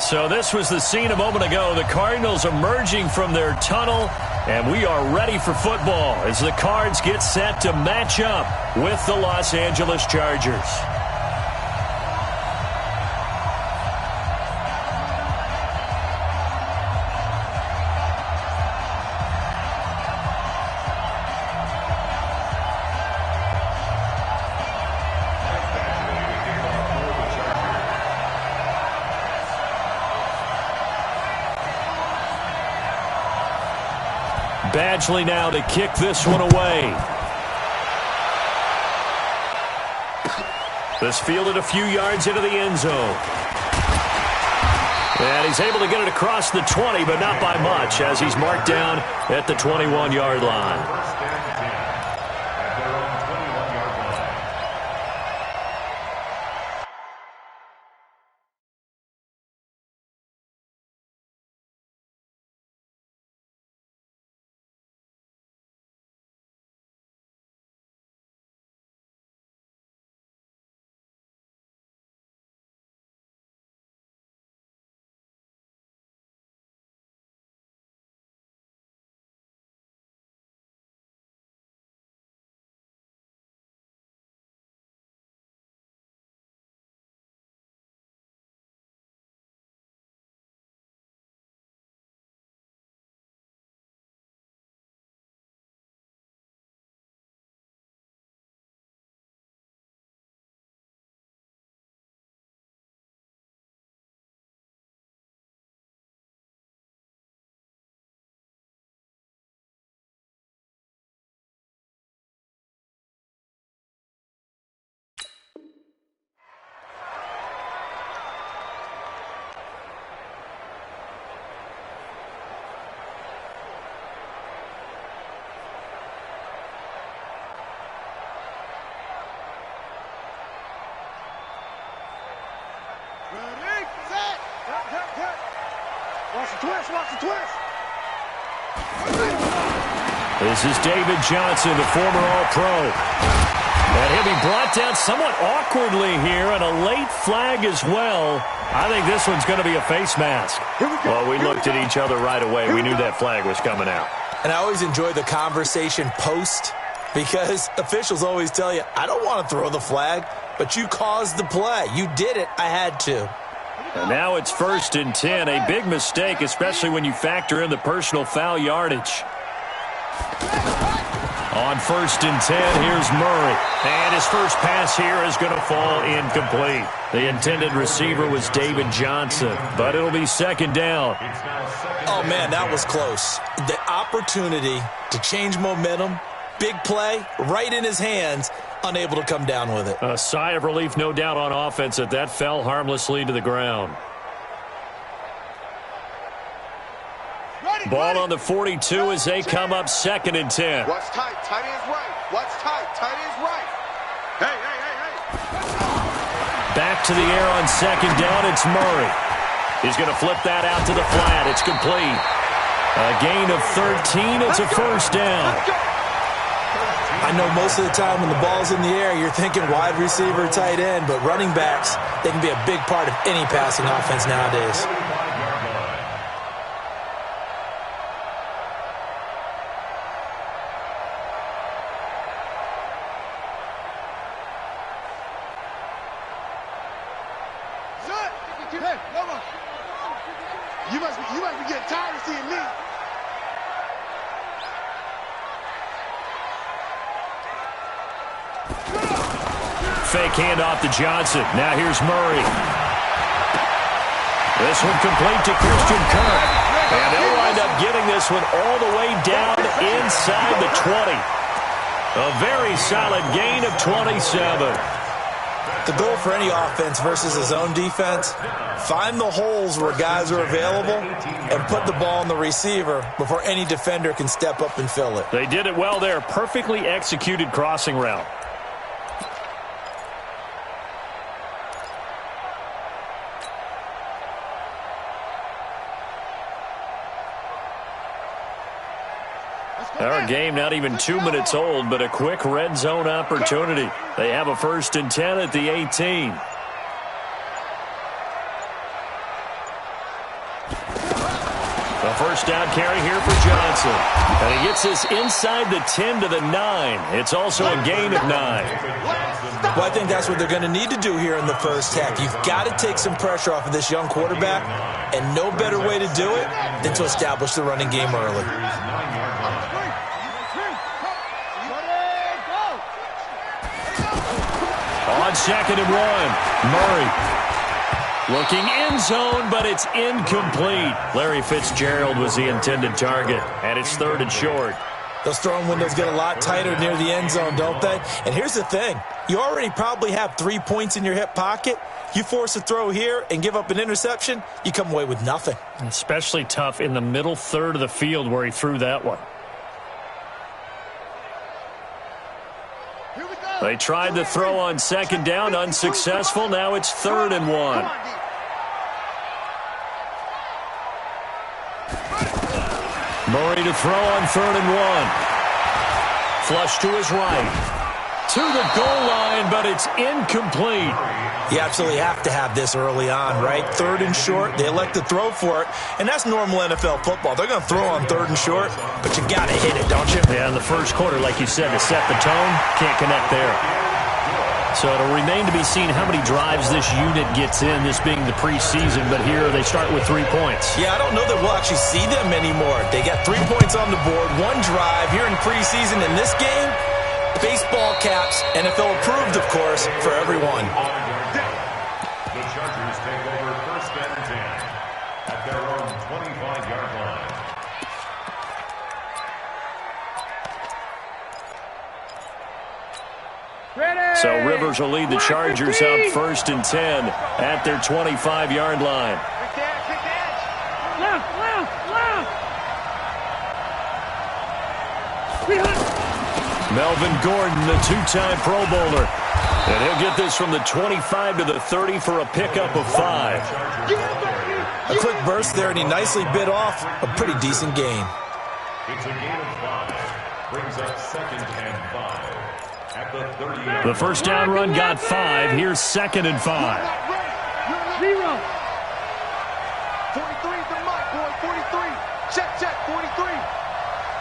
So this was the scene a moment ago. The Cardinals emerging from their tunnel, and we are ready for football as the Cards get set to match up with the Los Angeles Chargers. Badgley now to kick this one away. This fielded a few yards into the end zone. And he's able to get it across the 20, but not by much, as he's marked down at the 21-yard line. This is David Johnson, the former All-Pro. And he'll be brought down somewhat awkwardly here, and a late flag as well. I think this one's going to be a face mask. Well, we looked at each other right away. We knew that flag was coming out. And I always enjoy the conversation post, because officials always tell you, I don't want to throw the flag, but you caused the play. You did it. I had to. And now it's 1st and 10. A big mistake, especially when you factor in the personal foul yardage. On 1st and 10, here's Murray. And his first pass here is going to fall incomplete. The intended receiver was David Johnson, but it'll be 2nd down. Oh, man, that was close. The opportunity to change momentum, big play, right in his hands, unable to come down with it. A sigh of relief, no doubt, on offense that that fell harmlessly to the ground. Ball on the 42 as they come up 2nd and 10. Watch tight, tight ends right. Watch tight, tight ends right. Hey. Back to the air on 2nd down, it's Murray. He's going to flip that out to the flat. It's complete. A gain of 13. It's a 1st down. I know most of the time when the ball's in the air, you're thinking wide receiver, tight end, but running backs, they can be a big part of any passing offense nowadays. You must be getting tired of seeing me. Fake handoff to Johnson. Now here's Murray. This one complete to Christian Kirk. And they'll wind up getting this one all the way down inside the 20. A very solid gain of 27. The goal for any offense versus his own defense, find the holes where guys are available and put the ball on the receiver before any defender can step up and fill it. They did it well there. Perfectly executed crossing route. Our game not even 2 minutes old, but a quick red zone opportunity. They have a 1st and 10 at the 18. A first down carry here for Johnson. And he gets this inside the 10 to the 9. It's also a gain of 9. Well, I think that's what they're going to need to do here in the first half. You've got to take some pressure off of this young quarterback, and no better way to do it than to establish the running game early. On 2nd and 1, Murray. Looking end zone, but it's incomplete. Larry Fitzgerald was the intended target, and it's 3rd and short. Those throwing windows get a lot tighter near the end zone, don't they? And here's the thing. You already probably have 3 points in your hip pocket. You force a throw here and give up an interception, you come away with nothing. Especially tough in the middle third of the field where he threw that one. They tried the throw on 2nd down, unsuccessful. Now it's 3rd and 1. Murray to throw on 3rd and 1. Flush to his right. To the goal line, but it's incomplete. You absolutely have to have this early on, right? 3rd and short, they elect to throw for it, and that's normal NFL football. They're going to throw on 3rd and short, but you got to hit it, don't you? Yeah, in the first quarter, like you said, to set the tone, can't connect there. So it'll remain to be seen how many drives this unit gets in, this being the preseason, but here they start with 3 points. Yeah, I don't know that we'll actually see them anymore. They got 3 points on the board, 1 drive here in preseason. In this game, baseball caps, NFL approved, of course, for everyone. The Chargers take over 1st and 10 at their own 25-yard line. So Rivers will lead the Chargers up 1st and 10 at their 25-yard line. Melvin Gordon, the 2-time Pro Bowler. And he'll get this from the 25 to the 30 for a pickup of 5. A quick burst there, and he nicely bit off a pretty decent gain. It's a gain of 5. Brings up 2nd and 5 at the 30. The first down run got 5. Here's 2nd and 5. 0. 43 the mic, boy. 43. Check, 43.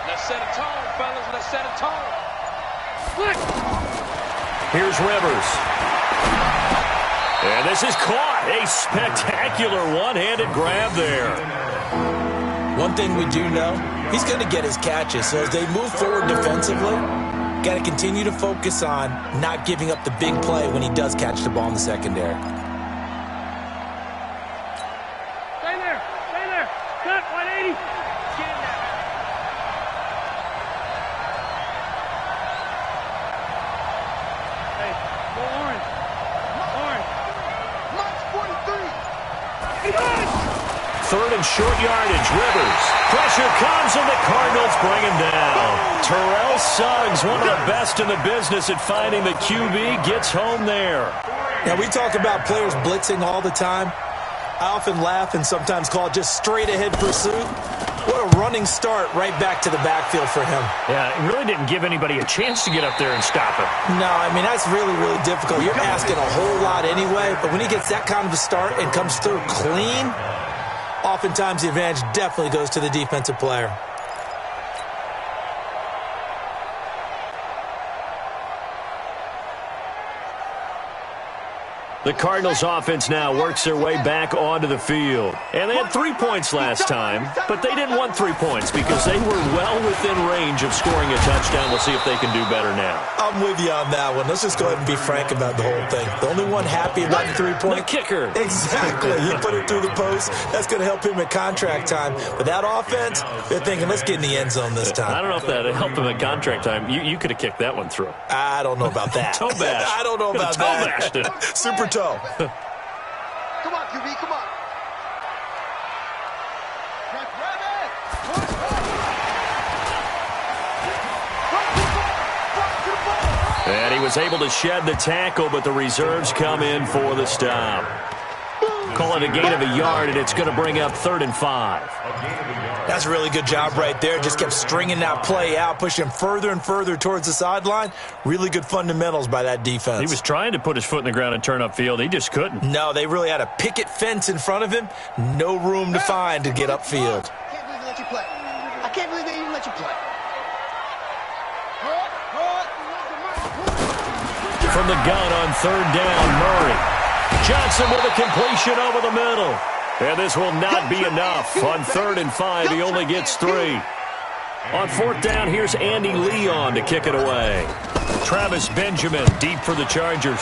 Let's set a tone, fellas. Let's set a tone. Here's Rivers. And this is caught. A spectacular one-handed grab there. One thing we do know, he's going to get his catches. So as they move forward defensively, got to continue to focus on not giving up the big play when he does catch the ball in the secondary. Stay there. Cut 180. Get in there. Hey, go orange. Mike's 43. 3rd and short yardage. Rivers. Pressure comes, and the Cardinals bring him down. Terrell Suggs, one of the best in the business at finding the QB, gets home there. Now, we talk about players blitzing all the time. I often laugh and sometimes call it just straight-ahead pursuit. What a running start right back to the backfield for him. Yeah, it really didn't give anybody a chance to get up there and stop him. No, I mean, that's really, really difficult. You're asking a whole lot anyway, but when he gets that kind of a start and comes through clean, oftentimes the advantage definitely goes to the defensive player. The Cardinals offense now works their way back onto the field. And they had 3 points last time, but they didn't want 3 points because they were well within range of scoring a touchdown. We'll see if they can do better now. I'm with you on that one. Let's just go ahead and be frank about the whole thing. The only one happy about the 3-point? The kicker. Exactly. He put it through the post. That's going to help him at contract time. But that offense, they're thinking, let's get in the end zone this time. I don't know if that helped him at contract time. You could have kicked that one through. I don't know about that. Toe bash. I don't know about toe that. Bashed it. Super toe. Come on, QB, come on. And he was able to shed the tackle, but the reserves come in for the stop. Call it a gain of a yard, and it's going to bring up 3rd and 5. That's a really good job right there. Just kept stringing that play out, pushing further and further towards the sideline. Really good fundamentals by that defense. He was trying to put his foot in the ground and turn upfield. He just couldn't. No, they really had a picket fence in front of him. No room to find to get upfield. I can't believe they even let you play. From the gun on third down, Murray. Johnson with a completion over the middle. And this will not be enough. On 3rd and 5, he only gets 3. On 4th down, here's Andy Leon to kick it away. Travis Benjamin deep for the Chargers.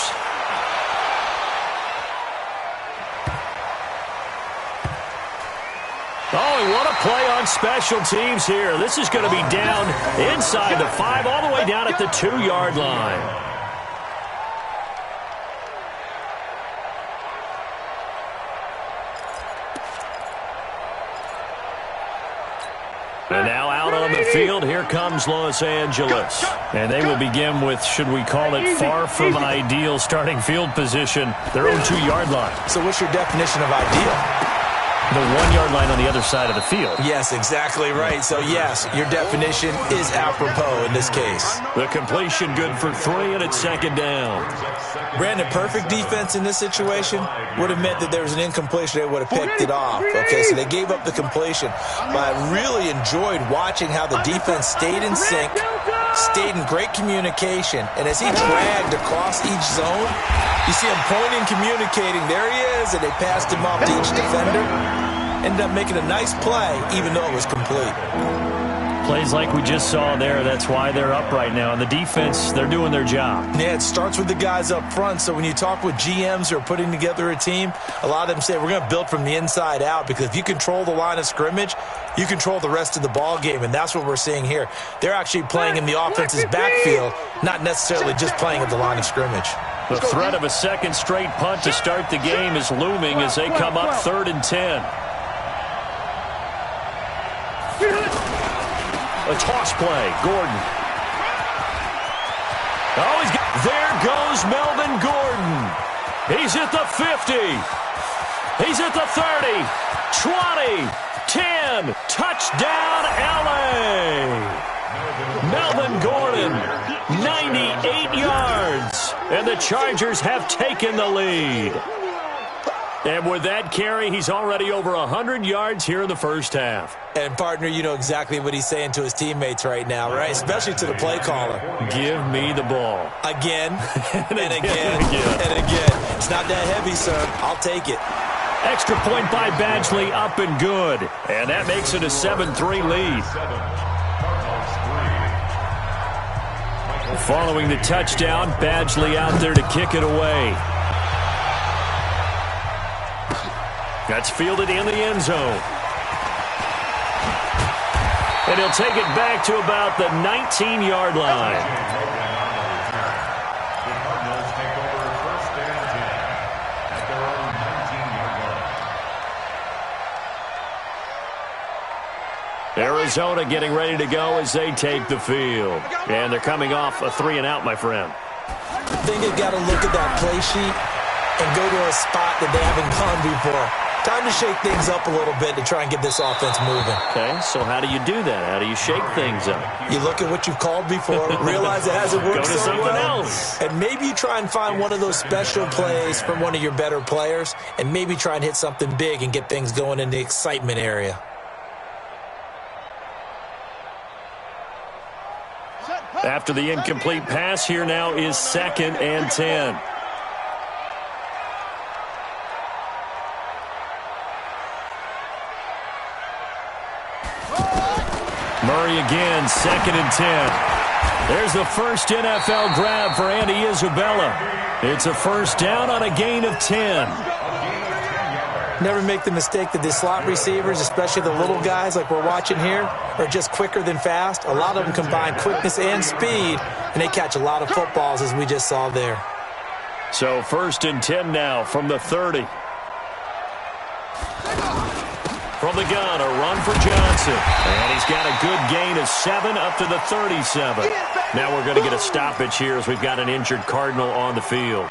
Oh, and what a play on special teams here. This is going to be down inside the 5, all the way down at the 2-yard line. And now out on the field, here comes Los Angeles. And they will begin with, should we call it, far from ideal starting field position, their own 2-yard line. So what's your definition of ideal? The 1-yard line on the other side of the field. Yes, exactly right. So, yes, your definition is apropos in this case. The completion good for 3, and it's 2nd down. Brandon, perfect defense in this situation would have meant that there was an incompletion. They would have picked it off. Okay, so they gave up the completion. But I really enjoyed watching how the defense stayed in sync, stayed in great communication. And as he dragged across each zone, you see him pointing, communicating. There he is, and they passed him off to each defender. Ended up making a nice play, even though it was complete. Plays like we just saw there, that's why they're up right now. And the defense, they're doing their job. Yeah, it starts with the guys up front. So when you talk with GMs who are putting together a team, a lot of them say we're going to build from the inside out, because if you control the line of scrimmage, you control the rest of the ball game, and that's what we're seeing here. They're actually playing in the offense's backfield, not necessarily just playing at the line of scrimmage. The threat of a second straight punt to start the game is looming as they come up 3rd and 10. A toss play, Gordon. Oh, there goes Melvin Gordon. He's at the 50. He's at the 30, 20, 10. Touchdown, L.A. Melvin Gordon, 98 yards. And the Chargers have taken the lead. And with that carry, he's already over 100 yards here in the first half. And, partner, you know exactly what he's saying to his teammates right now, right? Especially to the play caller. Give me the ball. Again, and again, and again. It's not that heavy, sir. I'll take it. Extra point by Badgley, up and good. And that makes it a 7-3 lead. Following the touchdown, Badgley out there to kick it away. That's fielded in the end zone. And he'll take it back to about the 19-yard line. The Cardinals take over 1st and 10 at their own 19-yard line. Arizona getting ready to go as they take the field. And they're coming off a 3-and-out, my friend. I think they've got to look at that play sheet and go to a spot that they haven't gone before. Time to shake things up a little bit to try and get this offense moving. Okay, so how do you do that? How do you shake things up? You look at what you've called before, realize it hasn't worked Go to so something well, else. and maybe you try and find one of those special plays from one of your better players, and maybe try and hit something big and get things going in the excitement area. After the incomplete pass, here now is 2nd and 10. Murray again, 2nd and 10. There's the first NFL grab for Andy Isabella. It's a first down on a gain of 10. Never make the mistake that the slot receivers, especially the little guys like we're watching here, are just quicker than fast. A lot of them combine quickness and speed, and they catch a lot of footballs, as we just saw there. So 1st and 10 now from the 30. From the gun, a run for Johnson. And he's got a good gain of 7 up to the 37. Now we're going to get a stoppage here as we've got an injured Cardinal on the field.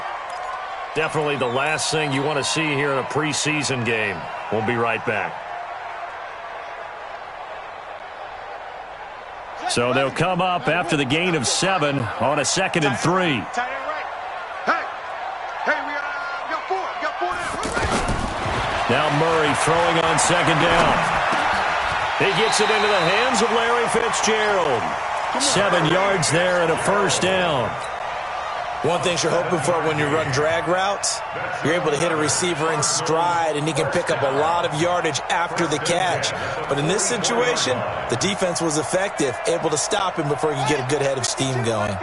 Definitely the last thing you want to see here in a preseason game. We'll be right back. So they'll come up after the gain of 7 on a 2nd and 3. Now Murray throwing on 2nd down. He gets it into the hands of Larry Fitzgerald. 7 yards there and a first down. One thing you're hoping for when you run drag routes, you're able to hit a receiver in stride, and he can pick up a lot of yardage after the catch. But in this situation, the defense was effective, able to stop him before he could get a good head of steam going.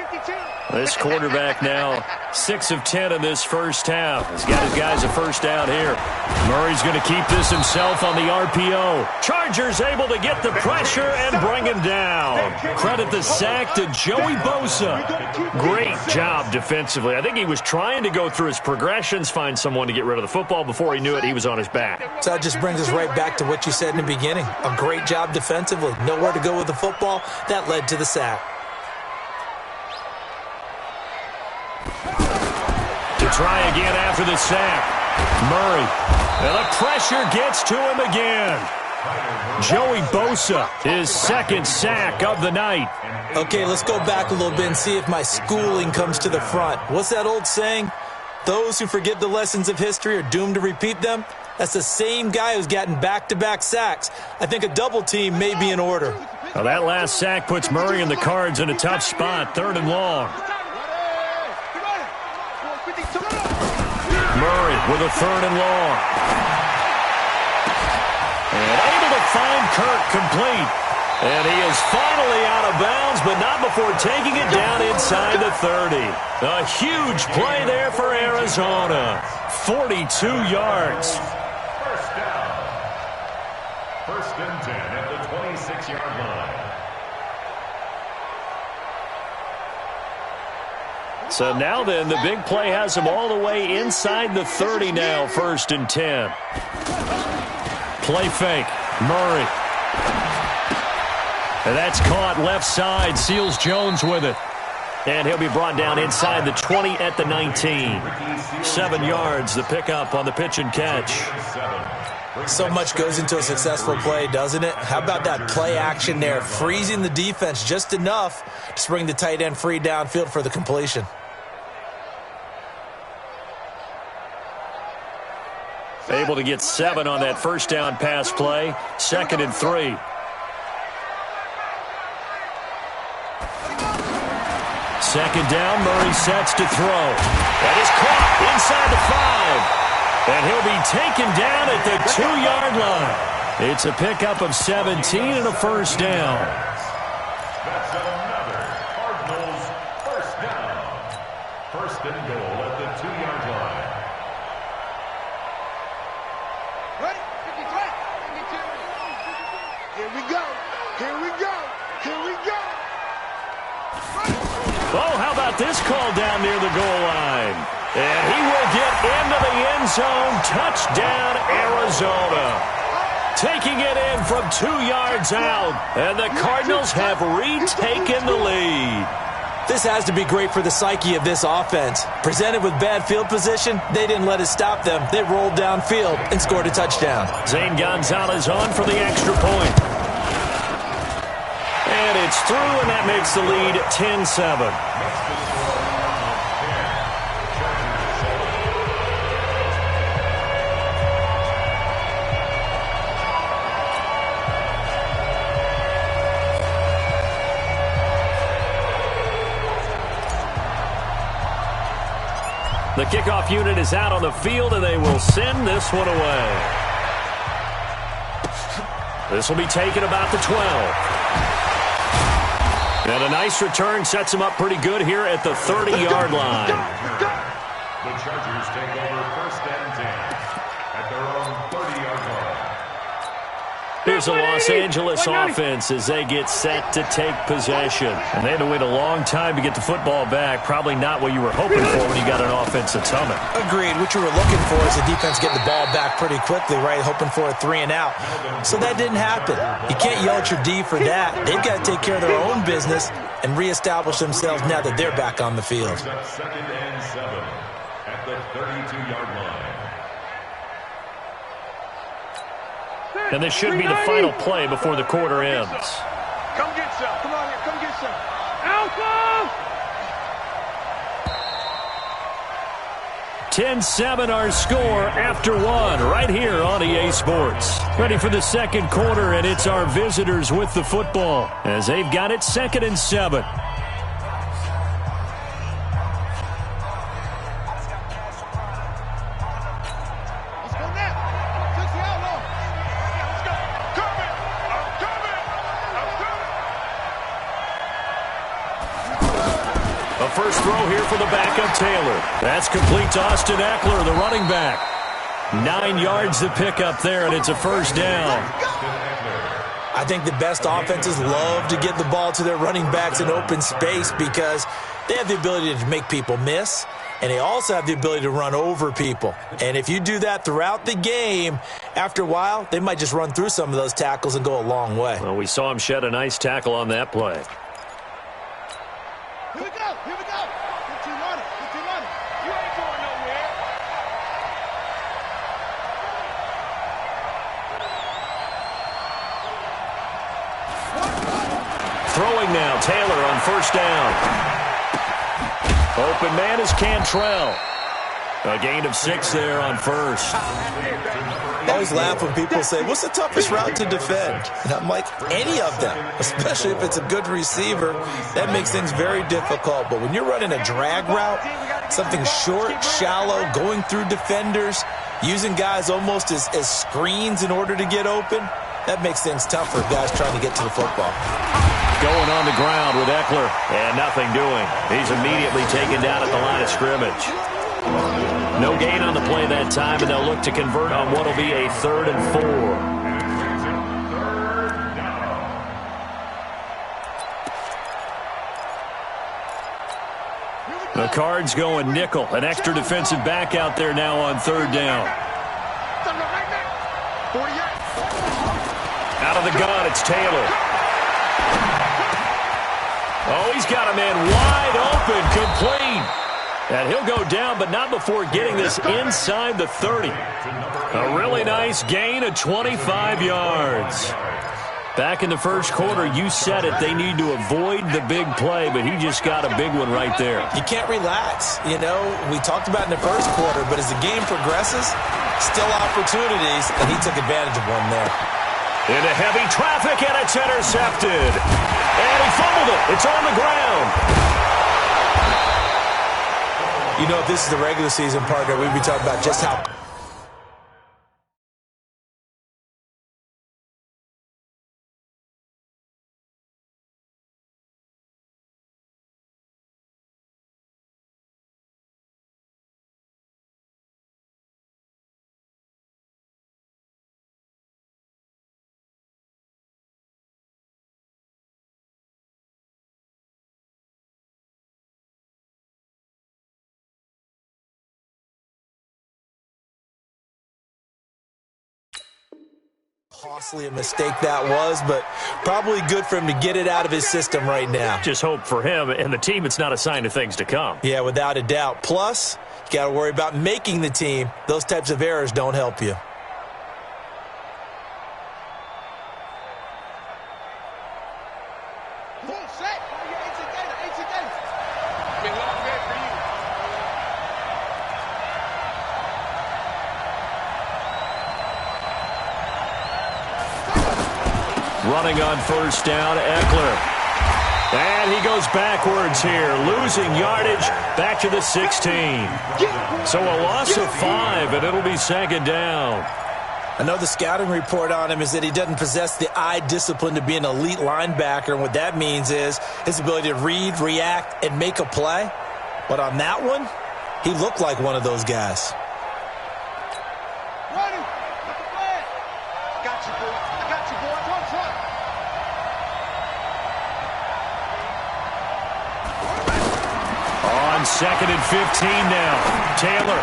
This quarterback now 6 of 10 in this first half. He's got his guys a first down here. Murray's going to keep this himself on the RPO. Chargers able to get the pressure and bring him down. Credit the sack to Joey Bosa. Great job defensively. I think he was trying to go through his progressions, find someone to get rid of the football. Before he knew it, he was on his back. So that just brings us right back to what you said in the beginning. A great job defensively. Nowhere to go with the football. That led to the sack. To try again after the sack. Murray. And the pressure gets to him again. Joey Bosa, his second sack of the night. Okay, let's go back a little bit and see if my schooling comes to the front. What's that old saying? Those who forget the lessons of history are doomed to repeat them. That's the same guy who's gotten back-to-back sacks. I think a double team may be in order. Now that last sack puts Murray and the Cards in a tough spot, 3rd and long. Murray with a 3rd and long. And able to find Kirk complete. And he is finally out of bounds, but not before taking it down inside the 30. A huge play there for Arizona. 42 yards. First down. 1st and 10 at the 26-yard line. So now then, the big play has him all the way inside the 30 now, 1st and 10. Play fake. Murray. And that's caught left side. Seals Jones with it. And he'll be brought down inside the 20 at the 19. 7 yards, the pickup on the pitch and catch. So much goes into a successful play, doesn't it? How about that play action there, freezing the defense just enough to bring the tight end free downfield for the completion. Able to get 7 on that first down pass play. 2nd and 3. Second down, Murray sets to throw. That is caught inside the 5. And he'll be taken down at the 2-yard line. It's a pickup of 17 and a first down. That's another Cardinals first down. 1st and goal at the 2-yard line. Here we go. Here we go. Here we go. Oh, how about this call down near the goal line? And he will get into the end zone. Touchdown, Arizona. Taking it in from 2 yards out. And the Cardinals have retaken the lead. This has to be great for the psyche of this offense. Presented with bad field position, they didn't let it stop them. They rolled downfield and scored a touchdown. Zane Gonzalez on for the extra point. And it's through, and that makes the lead 10-7. The kickoff unit is out on the field, and they will send this one away. This will be taken about the 12. And a nice return sets him up pretty good here at the 30-yard line. The Chargers take over 1st and 10 at their own 30-yard line. Here's the Los Angeles offense as they get set to take possession. And they had to wait a long time to get the football back. Probably not what you were hoping for when you got an offense that's humming. Agreed. What you were looking for is the defense getting the ball back pretty quickly, right? Hoping for a 3 and out. So that didn't happen. You can't yell at your D for that. They've got to take care of their own business and reestablish themselves now that they're back on the field. 2nd and 7 at the 32-yard line. And this should be the final play before the quarter ends. Come get some. Come on here. Come get some. Alpha! 10-7 our score after one right here on EA Sports. Ready for the second quarter, and it's our visitors with the football as they've got it 2nd and 7. First throw here for the backup, Taylor. That's complete to Austin Ekeler, the running back. 9 yards to pick up there, and it's a first down. I think the best offenses love to get the ball to their running backs in open space because they have the ability to make people miss, and they also have the ability to run over people. And if you do that throughout the game, after a while, they might just run through some of those tackles and go a long way. Well, we saw him shed a nice tackle on that play. Here we go. Here we go. Get you running. Get you running. You ain't going nowhere. Throwing now, Taylor on first down. Open man is Cantrell. A gain of 6 there on first. I always laugh when people say, what's the toughest route to defend? And I'm like, any of them, especially if it's a good receiver. That makes things very difficult. But when you're running a drag route, something short, shallow, going through defenders, using guys almost as screens in order to get open, that makes things tough for guys trying to get to the football. Going on the ground with Ekeler, and nothing doing. He's immediately taken down at the line of scrimmage. No gain on the play that time, and they'll look to convert on what will be a 3rd and 4. The Cards going nickel. An extra defensive back out there now on 3rd down. Out of the gun, it's Taylor. Oh, he's got a man wide open, complete. And he'll go down, but not before getting this inside the 30. A really nice gain of 25 yards. Back in the first quarter, you said it, they need to avoid the big play, but he just got a big one right there. You can't relax. You know, we talked about in the first quarter, but as the game progresses, still opportunities, and he took advantage of one there. Into heavy traffic, and it's intercepted. And he fumbled it. It's on the ground. You know, if this is the regular season, partner, we'd be talking about just how... costly a mistake that was, but probably good for him to get it out of his system right now. Just hope for him and the team it's not a sign of things to come. Yeah, without a doubt. Plus, you got to worry about making the team. Those types of errors don't help you. Running on first down, Ekeler. And he goes backwards here, losing yardage back to the 16. So a loss of 5, and it'll be 2nd down. Another scouting report on him is that he doesn't possess the eye discipline to be an elite linebacker. And what that means is his ability to read, react, and make a play. But on that one, he looked like one of those guys. On 2nd and 15 now. Taylor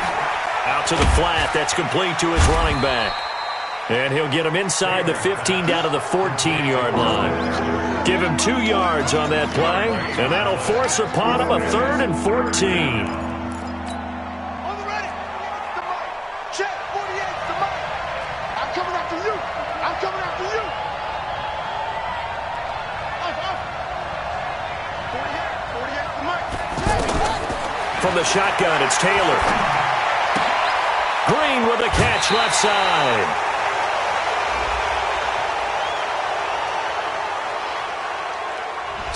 out to the flat. That's complete to his running back. And he'll get him inside the 15 down to the 14-yard line. Give him 2 yards on that play, and that'll force upon him a 3rd and 14. Check 48, the mic. I'm coming after you. I'm coming after you. 48, the mic. From the shotgun, it's Taylor. Green with a catch left side.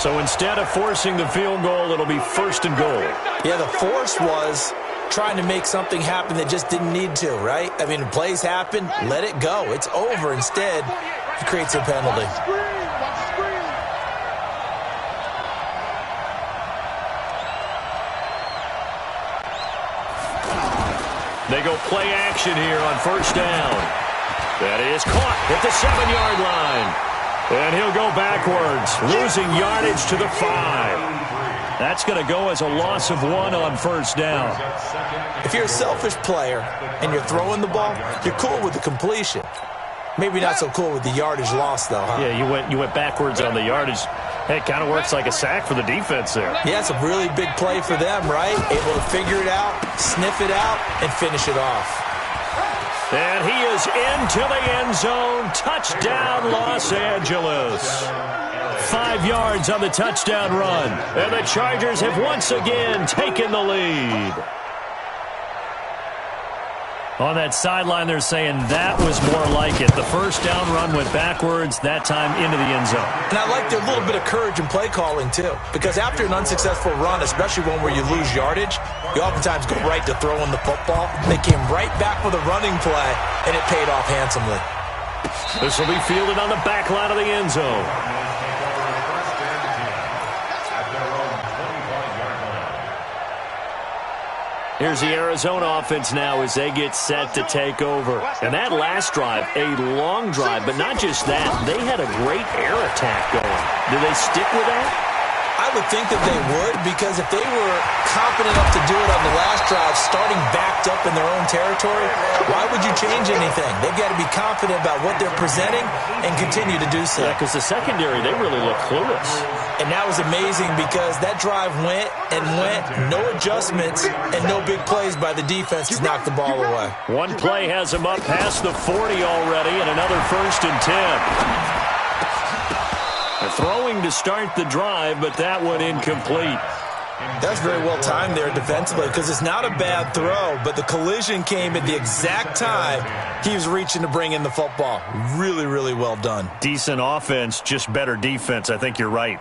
So instead of forcing the field goal, it'll be 1st and goal. Yeah, the force was trying to make something happen that just didn't need to, right? I mean, plays happen, let it go. It's over. Instead, he creates a penalty. They go play action here on 1st down. That is caught at the 7-yard line. And he'll go backwards, losing yardage to the 5. That's going to go as a loss of 1 on 1st down. If you're a selfish player and you're throwing the ball, you're cool with the completion. Maybe not so cool with the yardage loss, though, huh? Yeah, you went backwards on the yardage. Hey, it kind of works like a sack for the defense there. Yeah, it's a really big play for them, right? Able to figure it out, sniff it out, and finish it off. And he is into the end zone. Touchdown, Los Angeles. 5 yards on the touchdown run. And the Chargers have once again taken the lead. On that sideline, they're saying that was more like it. The 1st down run went backwards, that time into the end zone. And I like their little bit of courage in play calling, too. Because after an unsuccessful run, especially one where you lose yardage, you oftentimes go right to throwing the football. They came right back with a running play, and it paid off handsomely. This will be fielded on the back line of the end zone. Here's the Arizona offense now as they get set to take over. And that last drive, a long drive, but not just that. They had a great air attack going. Do they stick with that? I would think that they would, because if they were confident enough to do it on the last drive, starting backed up in their own territory, why would you change anything? They've got to be confident about what they're presenting and continue to do so. Yeah, because the secondary, they really look clueless. And that was amazing because that drive went and went, no adjustments and no big plays by the defense to knock the ball away. One play has them up past the 40 already, and another 1st and 10. Throwing to start the drive, but that one incomplete. That's very well timed there defensively, because it's not a bad throw, but the collision came at the exact time he was reaching to bring in the football. Really, really well done. Decent offense, just better defense. I think you're right.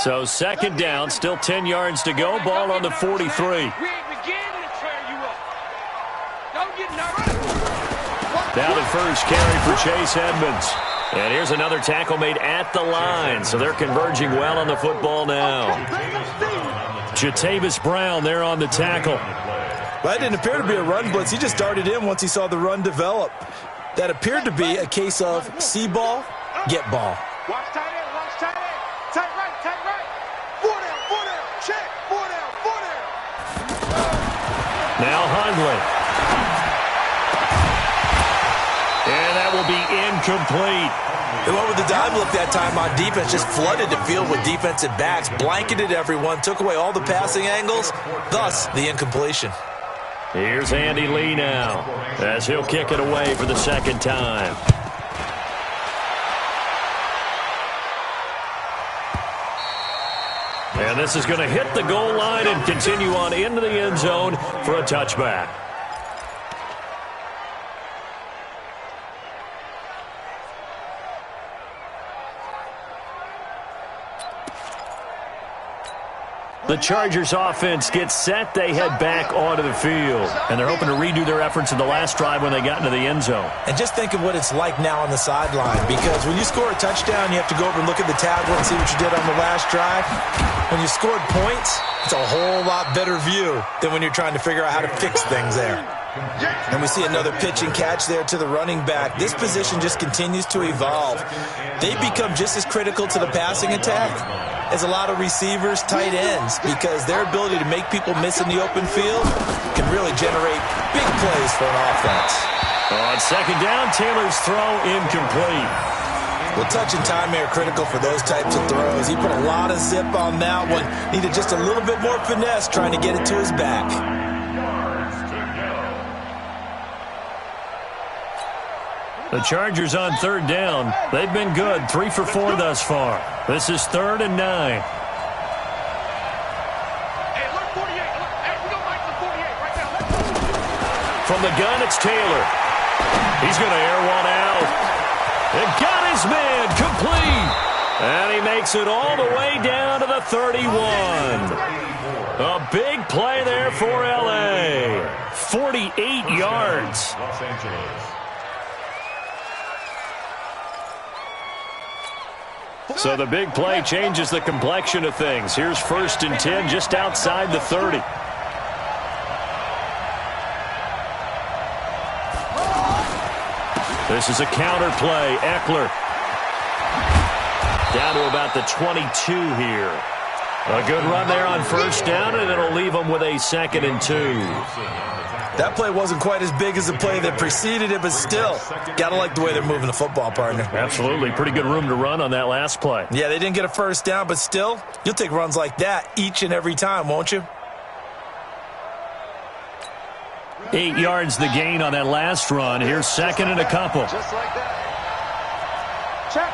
So 2nd down, still 10 yards to go. Ball on the 43. We ain't beginning to tear you up. Don't get nervous. Now the first carry for Chase Edmonds. And here's another tackle made at the line. So they're converging well on the football now. Jatavis Brown there on the tackle. Well, that didn't appear to be a run blitz. He just darted in once he saw the run develop. That appeared to be a case of see ball, get ball. Watch tight end, watch tight end. Tight right, tight right. 4 down, check. 4 down. Now Hundley. And that will be incomplete. They went with the dive look that time on defense, just flooded the field with defensive backs, blanketed everyone, took away all the passing angles, thus the incompletion. Here's Andy Lee now as he'll kick it away for the 2nd time. And this is going to hit the goal line and continue on into the end zone for a touchback. The Chargers offense gets set. They head back onto the field. And they're hoping to redo their efforts in the last drive when they got into the end zone. And just think of what it's like now on the sideline, because when you score a touchdown, you have to go over and look at the tablet and see what you did on the last drive. When you scored points, it's a whole lot better view than when you're trying to figure out how to fix things there. And we see another pitch and catch there to the running back. This position just continues to evolve. They become just as critical to the passing attack as a lot of receivers, tight ends, because their ability to make people miss in the open field can really generate big plays for an offense. On 2nd down, Taylor's throw incomplete. Well, touch and time are critical for those types of throws. He put a lot of zip on that one. Needed just a little bit more finesse trying to get it to his back. The Chargers on 3rd down. They've been good, 3 for 4 thus far. This is 3rd and 9. Hey, look, 48. Look, hey, we don't like the 48 right now. From the gun, it's Taylor. He's going to air one out. And got his man complete. And he makes it all the way down to the 31. A big play there for L.A. 48 yards. Los Angeles. So the big play changes the complexion of things. Here's 1st and 10 just outside the 30. This is a counter play. Eckler down to about the 22 here. A good run there on 1st down, and it'll leave them with a 2nd and 2. That play wasn't quite as big as the play that preceded it, but still, got to like the way they're moving the football, partner. Absolutely. Pretty good room to run on that last play. Yeah, they didn't get a 1st down, but still, you'll take runs like that each and every time, won't you? 8 yards the gain on that last run. Here's 2nd and a couple. Just like that. Check.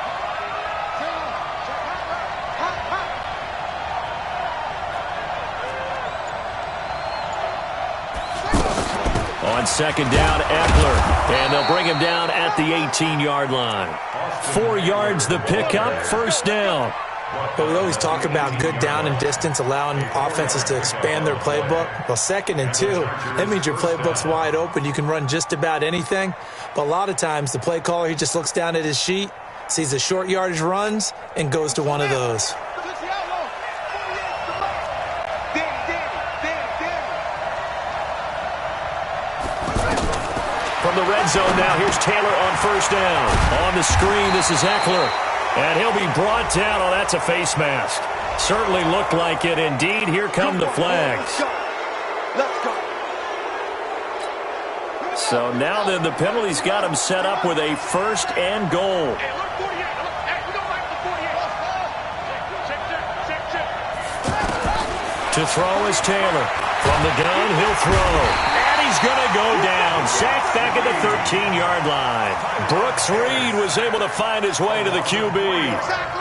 On 2nd down, Eckler. And they'll bring him down at the 18-yard line. 4 yards the pickup, 1st down. But we always talk about good down and distance, allowing offenses to expand their playbook. Well, 2nd and 2, that means your playbook's wide open. You can run just about anything. But a lot of times, the play caller, he just looks down at his sheet, sees the short yardage runs, and goes to one of those. From the red zone now, here's Taylor on 1st down. On the screen, this is Eckler. And he'll be brought down. Oh, that's a face mask. Certainly looked like it. Indeed, here come the flags. Let's go. So now then, the penalty's got him set up with a 1st and goal. Hey, look, 48. Hey, we don't like the 48. Check. To throw is Taylor. From the gun, he'll throw. He's going to go down. Sacked back at the 13-yard line. Brooks Reed was able to find his way to the QB.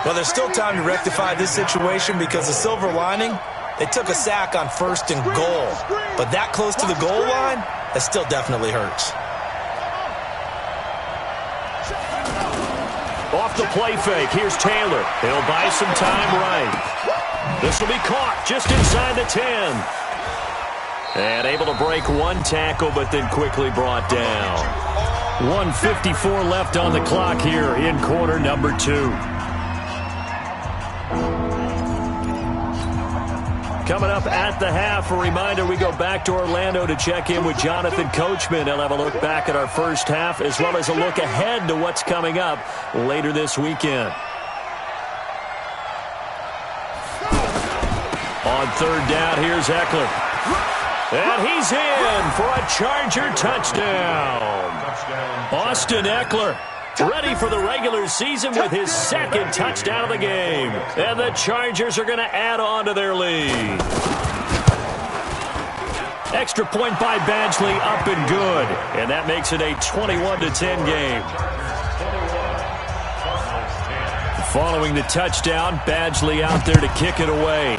Well, there's still time to rectify this situation because the silver lining, they took a sack on 1st and goal. But that close to the goal line, that still definitely hurts. Off the play fake, here's Taylor. He'll buy some time right. This will be caught just inside the 10. And able to break one tackle, but then quickly brought down. 1:54 left on the clock here in quarter number 2. Coming up at the half, a reminder, we go back to Orlando to check in with Jonathan Coachman. He'll have a look back at our first half, as well as a look ahead to what's coming up later this weekend. On 3rd down, here's Eckler. And he's in for a Charger touchdown. Austin Eckler ready for the regular season with his 2nd touchdown of the game. And the Chargers are going to add on to their lead. Extra point by Badgley, up and good. And that makes it a 21-10 game. Following the touchdown, Badgley out there to kick it away.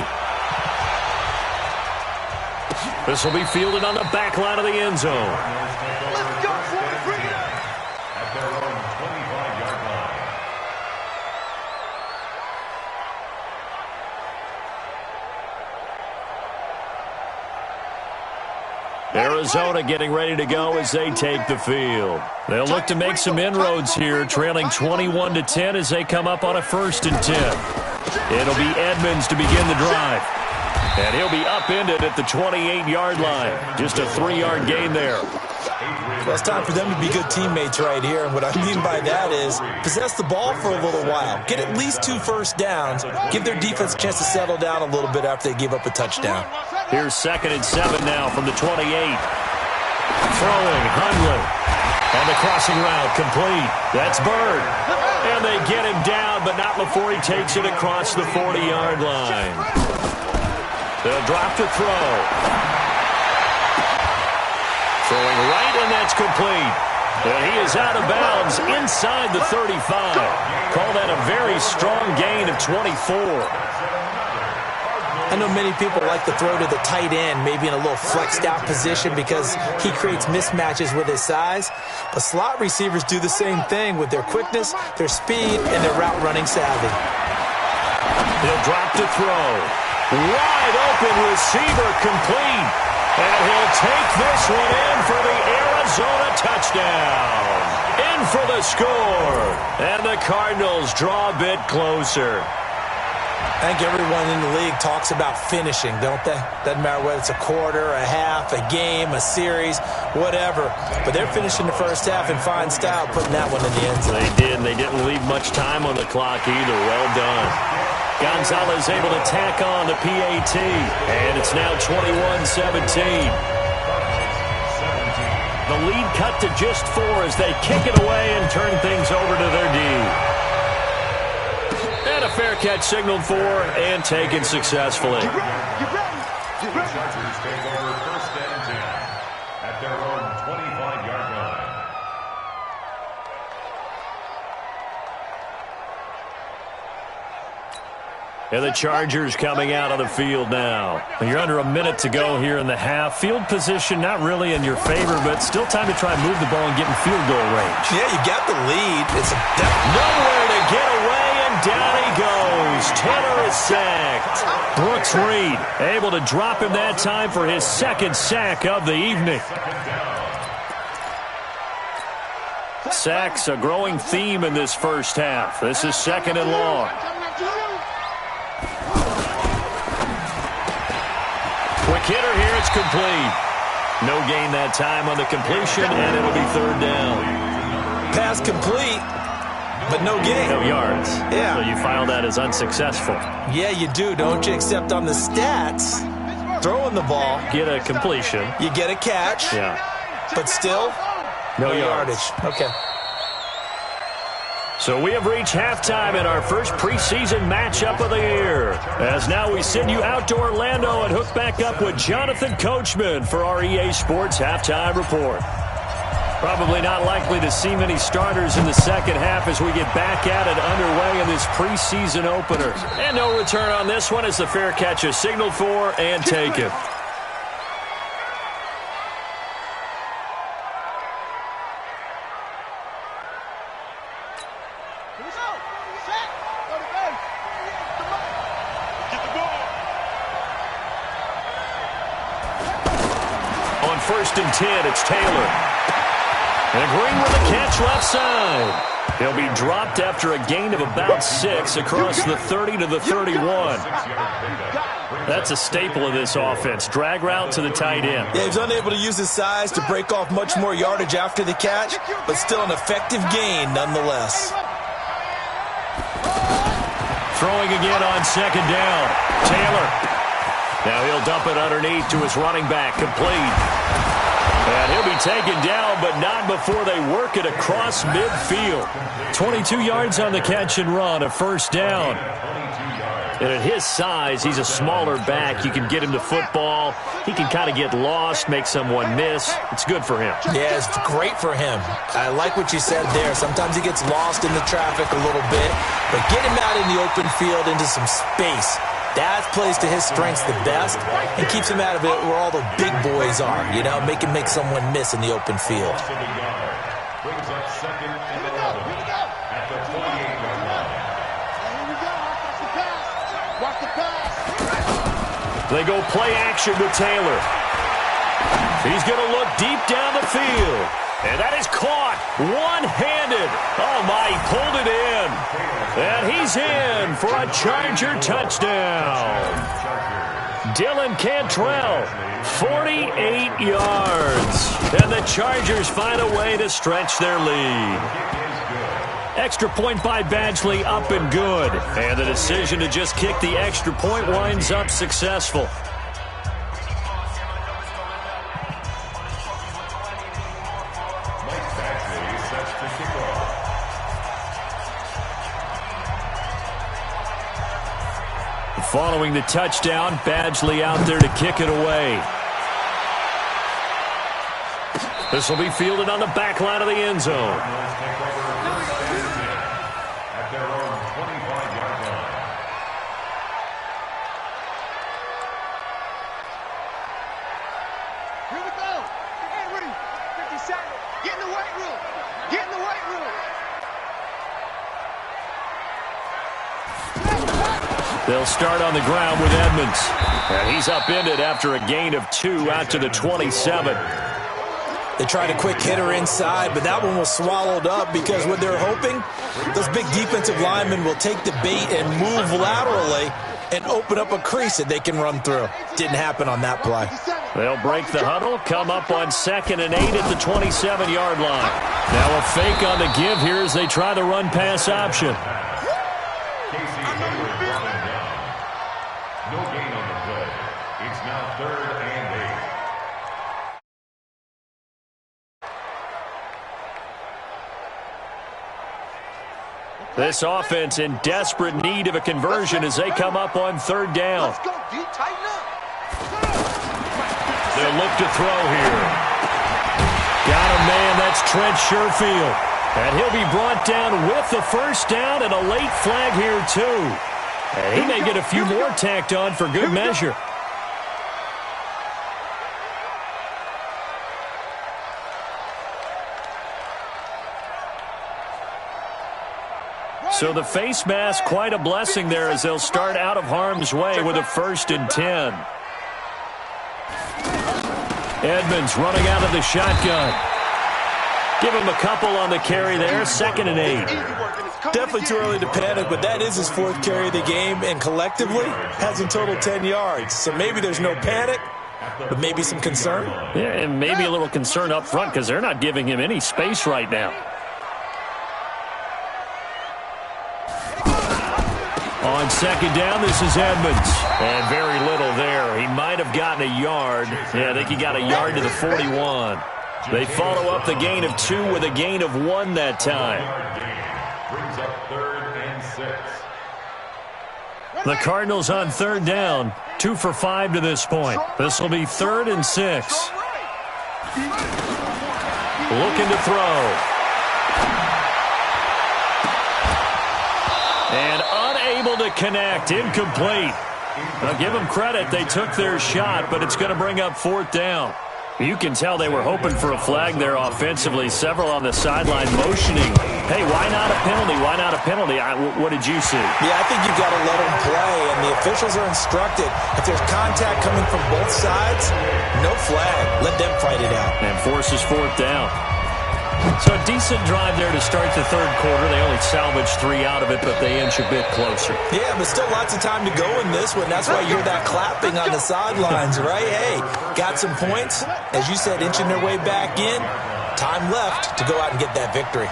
This will be fielded on the back line of the end zone. Let's go, Floyd. Bring it up. At their own 25-yard line. Arizona getting ready to go as they take the field. They'll look to make some inroads here, trailing 21-10 as they come up on a 1st and 10. It'll be Edmonds to begin the drive. And he'll be upended at the 28-yard line. Just a 3-yard gain there. Well, it's time for them to be good teammates right here. And what I mean by that is possess the ball for a little while. Get at least 2 first downs. Give their defense a chance to settle down a little bit after they give up a touchdown. Here's 2nd and 7 now from the 28. Throwing, Hundley. And the crossing route complete. That's Bird. And they get him down, but not before he takes it across the 40-yard line. They'll drop to throw. Throwing right, and that's complete. And he is out of bounds inside the 35. Call that a very strong gain of 24. I know many people like to throw to the tight end, maybe in a little flexed out position because he creates mismatches with his size. But slot receivers do the same thing with their quickness, their speed, and their route running savvy. He'll drop to throw. Wide open receiver complete. And he'll take this one in for the Arizona touchdown. In for the score. And the Cardinals draw a bit closer. I think everyone in the league talks about finishing, don't they? Doesn't matter whether it's a quarter, a half, a game, a series, whatever. But they're finishing the first half in fine style, putting that one in the end zone. They did, and they didn't leave much time on the clock either. Well done. Gonzalez able to tack on the PAT, and it's now 21-17. The lead cut to just 4 as they kick it away and turn things over to their D. And a fair catch signaled for and taken successfully. The Chargers take over first and 10 at their own 25-yard line. And the Chargers coming out on the field now. You're under a minute to go here in the half. Field position not really in your favor, but still time to try and move the ball and get in field goal range. Yeah, you got the lead. It's nowhere to get away, and down he goes. Taylor is sacked. Brooks Reed able to drop him that time for his second sack of the evening. Sacks a growing theme in this first half. This is second and long. Quick hitter here, it's complete. No gain that time on the completion, and it'll be third down. Pass complete, but no gain. No yards. Yeah. So you file that as unsuccessful. Yeah, you do, don't you? Except on the stats, throwing the ball. Get a completion. You get a catch. Yeah. But still, no yardage. Okay. So we have reached halftime in our first preseason matchup of the year. As now we send you out to Orlando and hook back up with Jonathan Coachman for our EA Sports Halftime Report. Probably not likely to see many starters in the second half as we get back at it underway in this preseason opener. And no return on this one as the fair catch is signaled for and taken. On first and 10, it's Taylor. And Green with a catch left side. He'll be dropped after a gain of about 6 across the 30 to the 31. That's a staple of this offense. Drag route to the tight end. Yeah, he's unable to use his size to break off much more yardage after the catch, but still an effective gain nonetheless. Throwing again on second down. Taylor. Now he'll dump it underneath to his running back. Complete. And he'll be taken down, but not before they work it across midfield. 22 yards on the catch and run, a first down. And at his size, he's a smaller back. You can get him to football. He can kind of get lost, make someone miss. It's good for him. Yeah, it's great for him. I like what you said there. Sometimes he gets lost in the traffic a little bit, but get him out in the open field into some space. That plays to his strengths the best and keeps him out of it where all the big boys are, you know, make him make someone miss in the open field. Brings up second and 11 at the 48-yard line. They go play action with Taylor. He's going to look deep down the field. And that is caught one-handed. Oh, my, he pulled it in. And he's in for a Charger touchdown. Dylan Cantrell, 48 yards. And the Chargers find a way to stretch their lead. Extra point by Badgley up and good. And the decision to just kick the extra point winds up successful. Following the touchdown, Badgley out there to kick it away. This will be fielded on the back line of the end zone. They'll start on the ground with Edmonds. And he's upended after a gain of 2 out to the 27. They tried a quick hitter inside, but that one was swallowed up because what they're hoping, those big defensive linemen will take the bait and move laterally and open up a crease that they can run through. Didn't happen on that play. They'll break the huddle, come up on 2nd and 8 at the 27-yard line. Now a fake on the give here as they try the run-pass option. Casey Hayward brought him down. No gain on the play. It's now 3rd and 8. This offense in desperate need of a conversion as they come up on 3rd down. Let's go, D. Tighten up. They'll look to throw here. Got a man, that's Trent Sherfield. And he'll be brought down with the first down and a late flag here too. And he may get a few more tacked on for good measure. So the face mask, quite a blessing there as they'll start out of harm's way with a 1st and 10. Edmonds running out of the shotgun. Give him a couple on the carry there, 2nd and 8. Definitely too early to panic, but that is his 4th carry of the game, and collectively has in total 10 yards. So maybe there's no panic, but maybe some concern. Yeah, and maybe a little concern up front because they're not giving him any space right now. On 2nd down, this is Edmonds. And very little there. He might have gotten a yard. Yeah, I think he got a yard to the 41. They follow up the gain of 2 with a gain of 1 that time. Brings up 3rd and 6. The Cardinals on 3rd down. 2 for 5 to this point. This will be 3rd and 6. Looking to throw. And unable to connect. Incomplete. I'll give them credit. They took their shot, but it's going to bring up 4th down. You can tell they were hoping for a flag there offensively. Several on the sideline motioning. Hey, why not a penalty? Why not a penalty? What did you see? Yeah, I think you've got to let them play, and the officials are instructed. If there's contact coming from both sides, no flag. Let them fight it out. And forces 4th down. So a decent drive there to start the 3rd quarter. They only salvaged 3 out of it, but they inch a bit closer. Yeah, but still lots of time to go in this one. That's why you hear that clapping on the sidelines, right? Hey, got some points. As you said, inching their way back in. Time left to go out and get that victory.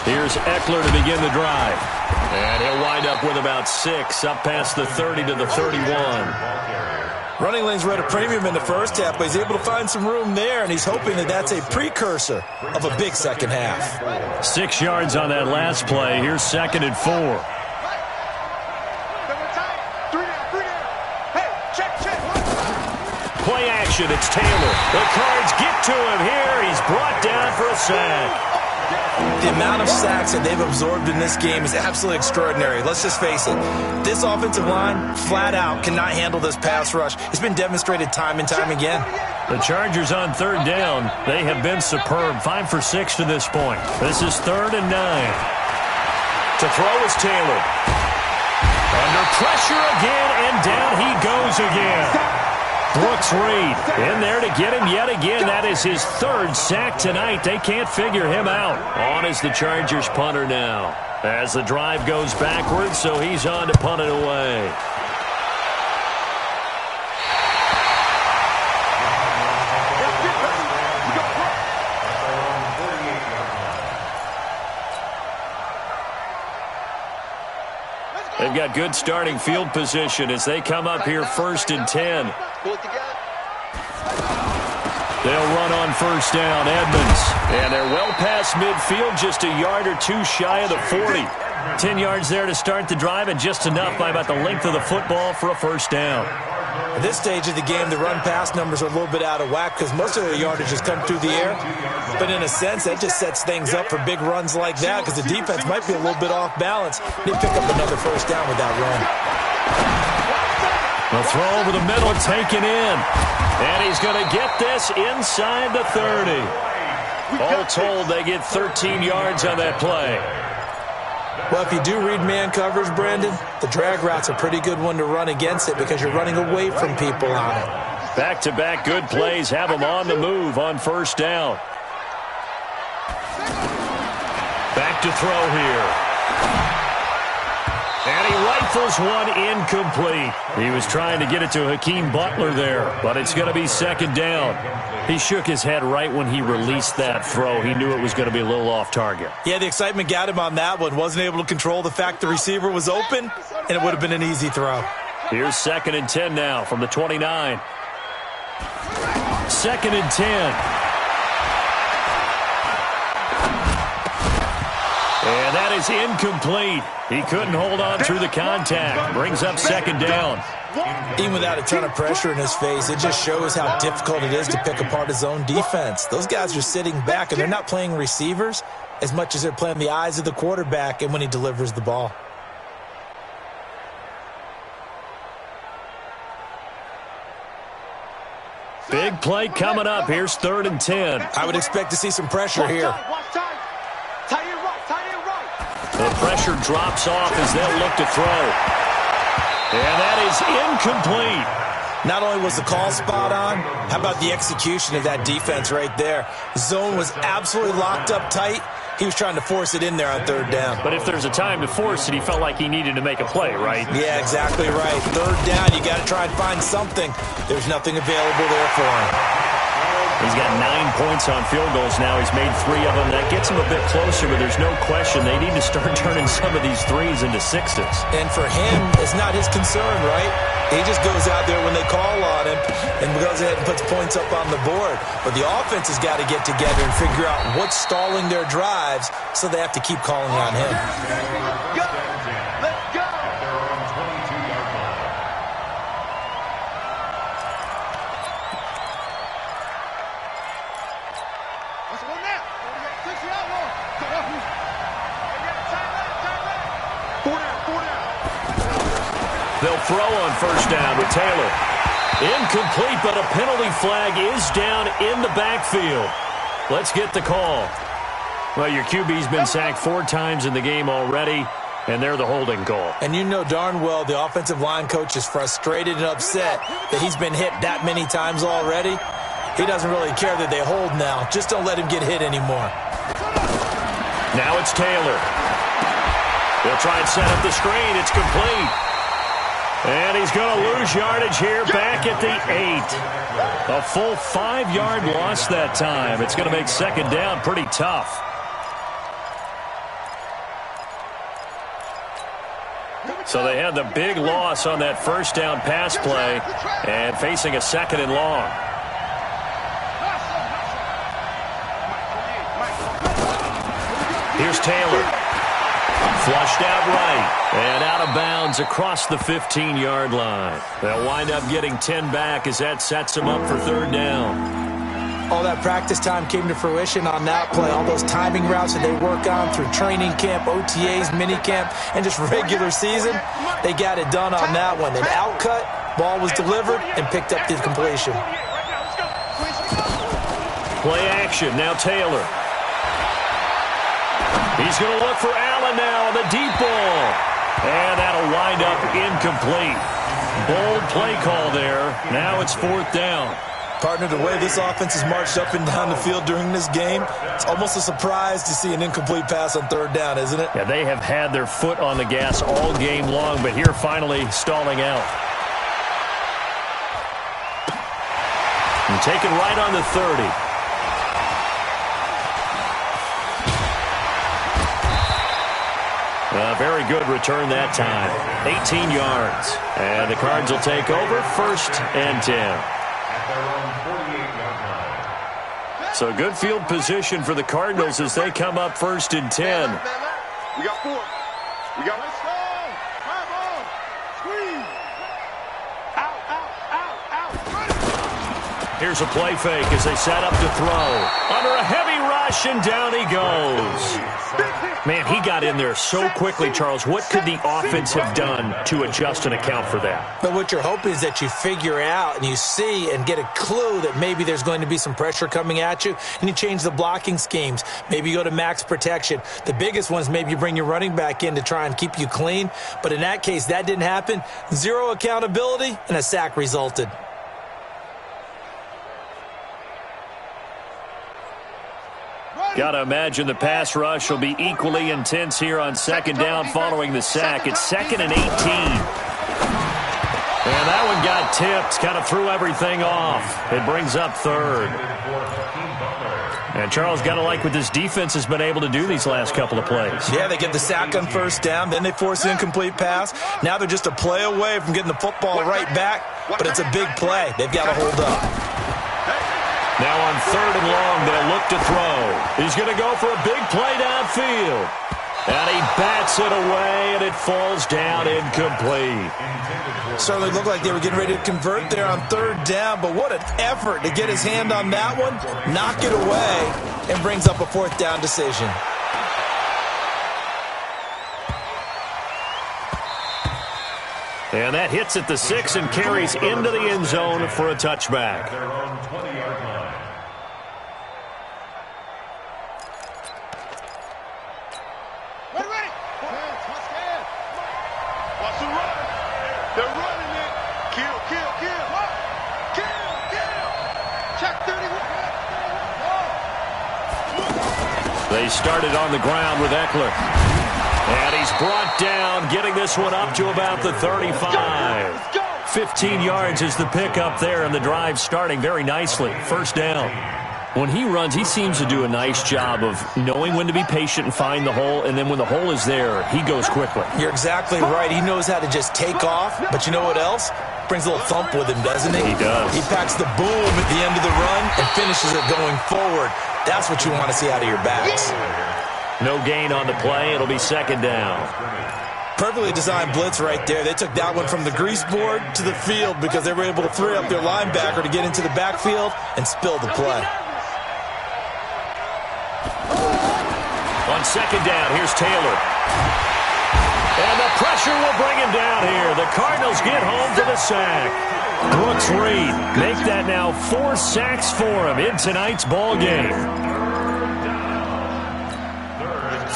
Here's Eckler to begin the drive. And he'll wind up with about 6, up past the 30 to the 31. Running lanes were at a premium in the first half, but he's able to find some room there, and he's hoping that that's a precursor of a big second half. 6 yards on that last play. Here's 2nd and 4. Play action. It's Taylor. The Cards get to him here. He's brought down for a sack. The amount of sacks that they've absorbed in this game is absolutely extraordinary. Let's just face it. This offensive line, flat out, cannot handle this pass rush. It's been demonstrated time and time again. The Chargers on 3rd down. They have been superb. 5 for 6 to this point. This is 3rd and 9. To throw is Taylor. Under pressure again, and down he goes again. Brooks Reed in there to get him yet again. That is his 3rd sack tonight. They can't figure him out. On is the Chargers punter now. As the drive goes backwards, so he's on to punt it away. They've got good starting field position as they come up here 1st and 10. They'll run on 1st down, Edmonds. And they're well past midfield, just a yard or 2 shy of the 40. 10 yards there to start the drive, and just enough by about the length of the football for a 1st down. At this stage of the game, the run-pass numbers are a little bit out of whack because most of their yardage has come through the air. But in a sense, that just sets things up for big runs like that because the defense might be a little bit off balance. They pick up another 1st down with that run. The throw over the middle taken in. And he's going to get this inside the 30. All told, they get 13 yards on that play. Well, if you do read man coverage, Brandon, the drag route's a pretty good one to run against it because you're running away from people on it. Back-to-back good plays have him on the move on first down. Back to throw here. And he rifles one incomplete. He was trying to get it to Hakeem Butler there, but it's going to be second down. He shook his head right when he released that throw. He knew it was going to be a little off target. Yeah, the excitement got him on that one. Wasn't able to control the fact the receiver was open, and it would have been an easy throw. Here's 2nd and 10 now from the 29. 2nd and 10. And that is incomplete. He couldn't hold on through the contact. Brings up second down. Even without a ton of pressure in his face, it just shows how difficult it is to pick apart his own defense. Those guys are sitting back, and they're not playing receivers as much as they're playing the eyes of the quarterback and when he delivers the ball. Big play coming up. Here's 3rd and 10. I would expect to see some pressure here. The pressure drops off as they'll look to throw. And that is incomplete. Not only was the call spot on, how about the execution of that defense right there? Zone was absolutely locked up tight. He was trying to force it in there on 3rd down. But if there's a time to force it, he felt like he needed to make a play, right? Yeah, exactly right. 3rd down, you got to try and find something. There's nothing available there for him. He's got 9 points on field goals now. He's made 3 of them. That gets him a bit closer, but there's no question they need to start turning some of these threes into sixes. And for him, it's not his concern, right? He just goes out there when they call on him and goes ahead and puts points up on the board. But the offense has got to get together and figure out what's stalling their drives, so they have to keep calling on him. Let's go! They'll throw on first down with Taylor. Incomplete, but a penalty flag is down in the backfield. Let's get the call. Well, your QB's been sacked 4 times in the game already, and they're the holding call. And you know darn well the offensive line coach is frustrated and upset that he's been hit that many times already. He doesn't really care that they hold now. Just don't let him get hit anymore. Now it's Taylor. They'll try and set up the screen. It's complete. And he's going to lose yardage here back at the 8. A full 5-yard loss that time. It's going to make second down pretty tough. So they had the big loss on that first down pass play and facing a 2nd and long. Here's Taylor. Flushed out right and out of bounds across the 15-yard line. They'll wind up getting 10 back as that sets them up for 3rd down. All that practice time came to fruition on that play. All those timing routes that they work on through training camp, OTAs, minicamp, and just regular season, they got it done on that one. An outcut, ball was delivered, and picked up the completion. Play action, now Taylor. He's going to look for Allen now on the deep ball. And that'll wind up incomplete. Bold play call there. Now it's 4th down. Partner, the way this offense has marched up and down the field during this game, it's almost a surprise to see an incomplete pass on 3rd down, isn't it? Yeah, they have had their foot on the gas all game long, but here finally stalling out. And taken right on the 30. A very good return that time. 18 yards. And the Cards will take over 1st and 10. So good field position for the Cardinals as they come up 1st and 10. We got 4. We got. Let's go. Come on. Squeeze. Out, out, out, out. Here's a play fake as they set up to throw. Under a heavy rush, and down he goes. Man, he got in there so quickly, Charles. What could the offense have done to adjust and account for that? But what you're hoping is that you figure out and you see and get a clue that maybe there's going to be some pressure coming at you, and you change the blocking schemes. Maybe you go to max protection. The biggest one is maybe you bring your running back in to try and keep you clean. But in that case, that didn't happen. Zero accountability, and a sack resulted. Got to imagine the pass rush will be equally intense here on second down following the sack. It's 2nd and 18. And that one got tipped, kind of threw everything off. It brings up 3rd. And Charles, got to like what this defense has been able to do these last couple of plays. Yeah, they get the sack on first down, then they force an incomplete pass. Now they're just a play away from getting the football right back, but it's a big play. They've got to hold up. Now on 3rd and long, they'll look to throw. He's going to go for a big play downfield. And he bats it away, and it falls down incomplete. Certainly looked like they were getting ready to convert there on 3rd down, but what an effort to get his hand on that one, knock it away, and brings up a 4th down decision. And that hits at the 6 and carries into the end zone for a touchback. Their own 20-yard line. Ready. Watch the run. They're running it. Kill. Check 31. They started on the ground with Eckler. And he's brought down, getting this one up to about the 35. 15 yards is the pickup there, and the drive starting very nicely. 1st down. When he runs, he seems to do a nice job of knowing when to be patient and find the hole, and then when the hole is there, he goes quickly. You're exactly right. He knows how to just take off, but you know what else? Brings a little thump with him, doesn't he? He does. He packs the boom at the end of the run and finishes it going forward. That's what you want to see out of your backs. No gain on the play. It'll be 2nd down. Perfectly designed blitz right there. They took that one from the grease board to the field because they were able to free up their linebacker to get into the backfield and spill the play. On 2nd down, here's Taylor. And the pressure will bring him down here. The Cardinals get home for the sack. Brooks Reed make that now 4 sacks for him in tonight's ball game.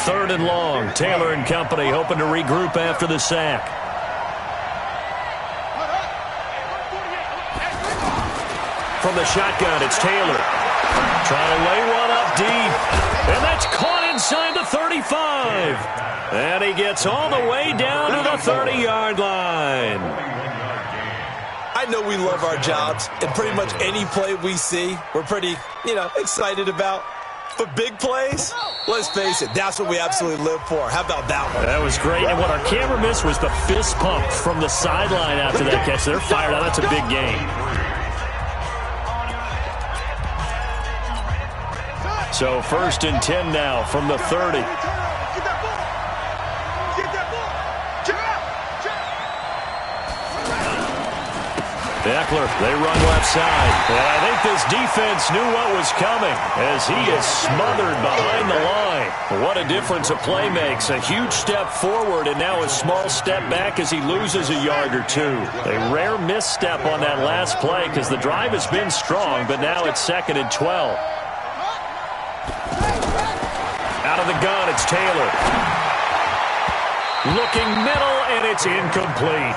3rd and long. Taylor and company hoping to regroup after the sack. From the shotgun, it's Taylor. Trying to lay one up deep. And that's caught inside the 35. And he gets all the way down to the 30-yard line. I know we love our jobs, and pretty much any play we see, we're pretty, excited about. But big plays, let's face it, that's what we absolutely live for. How about that one? That was great. And what our camera missed was the fist pump from the sideline after that catch. They're fired out. That's a big game. So 1st and 10 now from the 30. Eckler, they run left side. And I think this defense knew what was coming as he is smothered behind the line. What a difference a play makes. A huge step forward and now a small step back as he loses a yard or two. A rare misstep on that last play because the drive has been strong, but now it's 2nd and 12. Out of the gun, it's Taylor. Looking middle, and it's incomplete.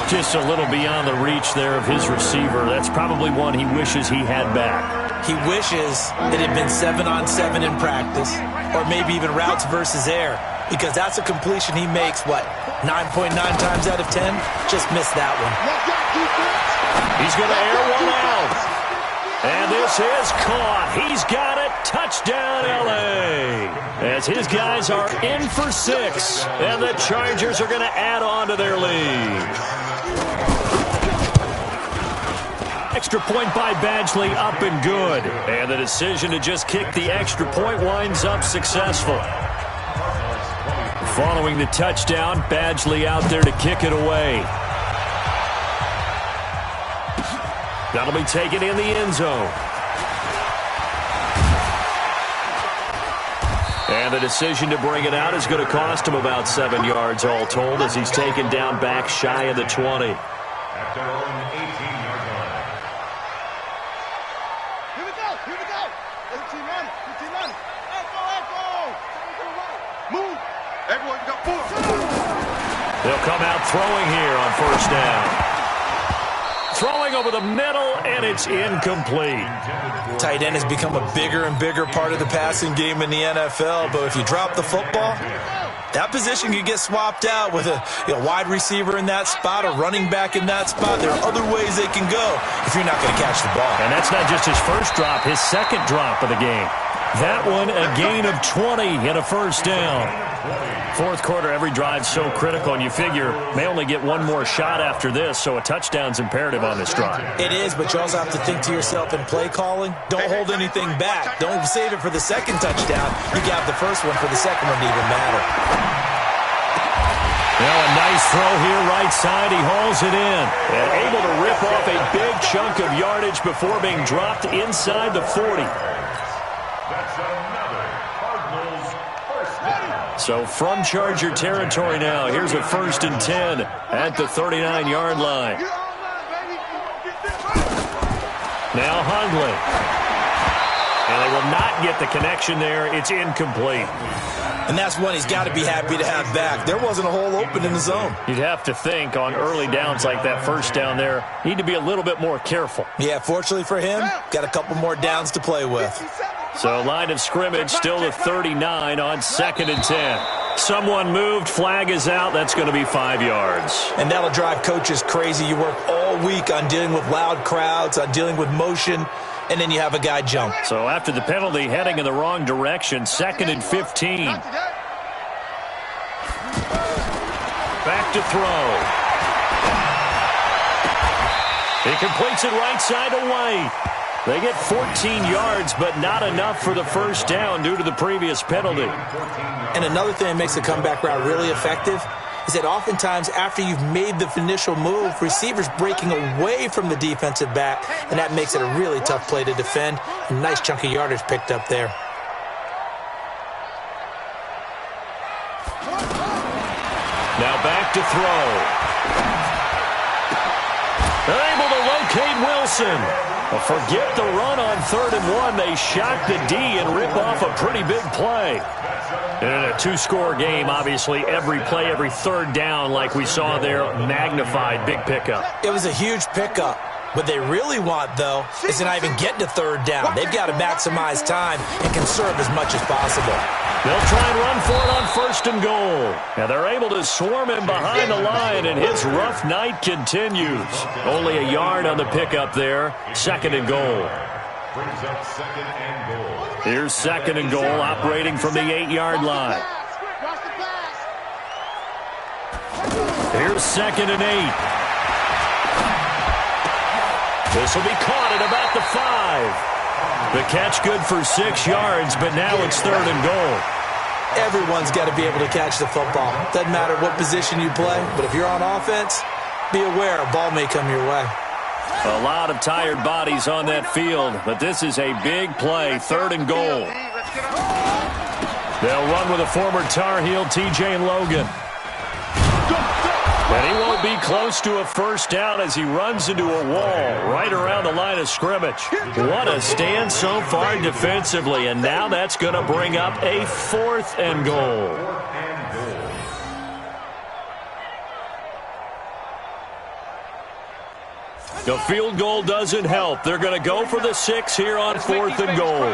Just a little beyond the reach there of his receiver. That's probably one he wishes he had back. He wishes it had been 7-on-7 in practice, or maybe even routes versus air, because that's a completion he makes, 9.9 times out of 10? Just missed that one. He's going to air one out. And this is caught. He's got it. Touchdown, L.A. As his guys are in for 6. And the Chargers are going to add on to their lead. Extra point by Badgley, up and good. And the decision to just kick the extra point winds up successful. Following the touchdown, Badgley out there to kick it away. That'll be taken in the end zone. And the decision to bring it out is going to cost him about 7 yards all told as he's taken down back shy of the 20. At their own 18-yard line. Here we go. Here we go. Let's team run. Let's team run. Echo. Move. Everyone, you got 4. They'll come out throwing here on first down. Throwing over the middle, and it's incomplete. Tight end has become a bigger and bigger part of the passing game in the NFL, but if you drop the football, that position can get swapped out with a wide receiver in that spot, a running back in that spot. There are other ways they can go if you're not going to catch the ball. And that's not just his first drop, his second drop of the game. That one, a gain of 20 and a first down. Fourth quarter, every drive so critical, and you figure may only get one more shot after this, so a touchdown's imperative on this drive. It is, but you also have to think to yourself in play calling, don't hold anything back. Don't save it for the second touchdown. You got the first one for the second one to even matter. Now a nice throw here, right side. He hauls it in. And able to rip off a big chunk of yardage before being dropped inside the 40. That's another Cardinals first down. So from Charger territory now, here's a 1st and 10 at the 39-yard line. You're online, baby. Get this. Now Hundley. And they will not get the connection there. It's incomplete. And that's one he's got to be happy to have back. There wasn't a hole open in the zone. You'd have to think on early downs like that first down there, need to be a little bit more careful. Yeah, fortunately for him, got a couple more downs to play with. So line of scrimmage still the 39 on 2nd and 10. Someone moved, flag is out, that's going to be 5 yards. And that'll drive coaches crazy. You work all week on dealing with loud crowds, on dealing with motion, and then you have a guy jump. So after the penalty, heading in the wrong direction, 2nd and 15. Back to throw. He completes it right side to White. They get 14 yards, but not enough for the first down due to the previous penalty. And another thing that makes the comeback route really effective is that oftentimes after you've made the initial move, receivers breaking away from the defensive back, and that makes it a really tough play to defend. A nice chunk of yardage picked up there. Now back to throw. They're able to locate Wilson. Well, forget the run on 3rd and 1. They shock the D and rip off a pretty big play. And in a two-score game, obviously, every play, every third down, like we saw there, magnified, big pickup. It was a huge pickup. What they really want, though, is to not even get to 3rd down. They've got to maximize time and conserve as much as possible. They'll try and run for it on 1st and goal. Now they're able to swarm him behind the line, and his rough night continues. Only a yard on the pickup there. 2nd and goal. Brings up 2nd and goal. Here's 2nd and goal, operating from the 8-yard line. Here's 2nd and 8. This will be caught at about the 5. The catch good for 6 yards, but now it's 3rd and goal. Everyone's got to be able to catch the football. Doesn't matter what position you play, but if you're on offense, be aware a ball may come your way. A lot of tired bodies on that field, but this is a big play, 3rd and goal. They'll run with a former Tar Heel, T.J. Logan. And he won't be close to a first down as he runs into a wall right around the line of scrimmage. What a stand so far defensively, and now that's going to bring up a 4th and goal. The field goal doesn't help. They're going to go for the 6 here on 4th and goal.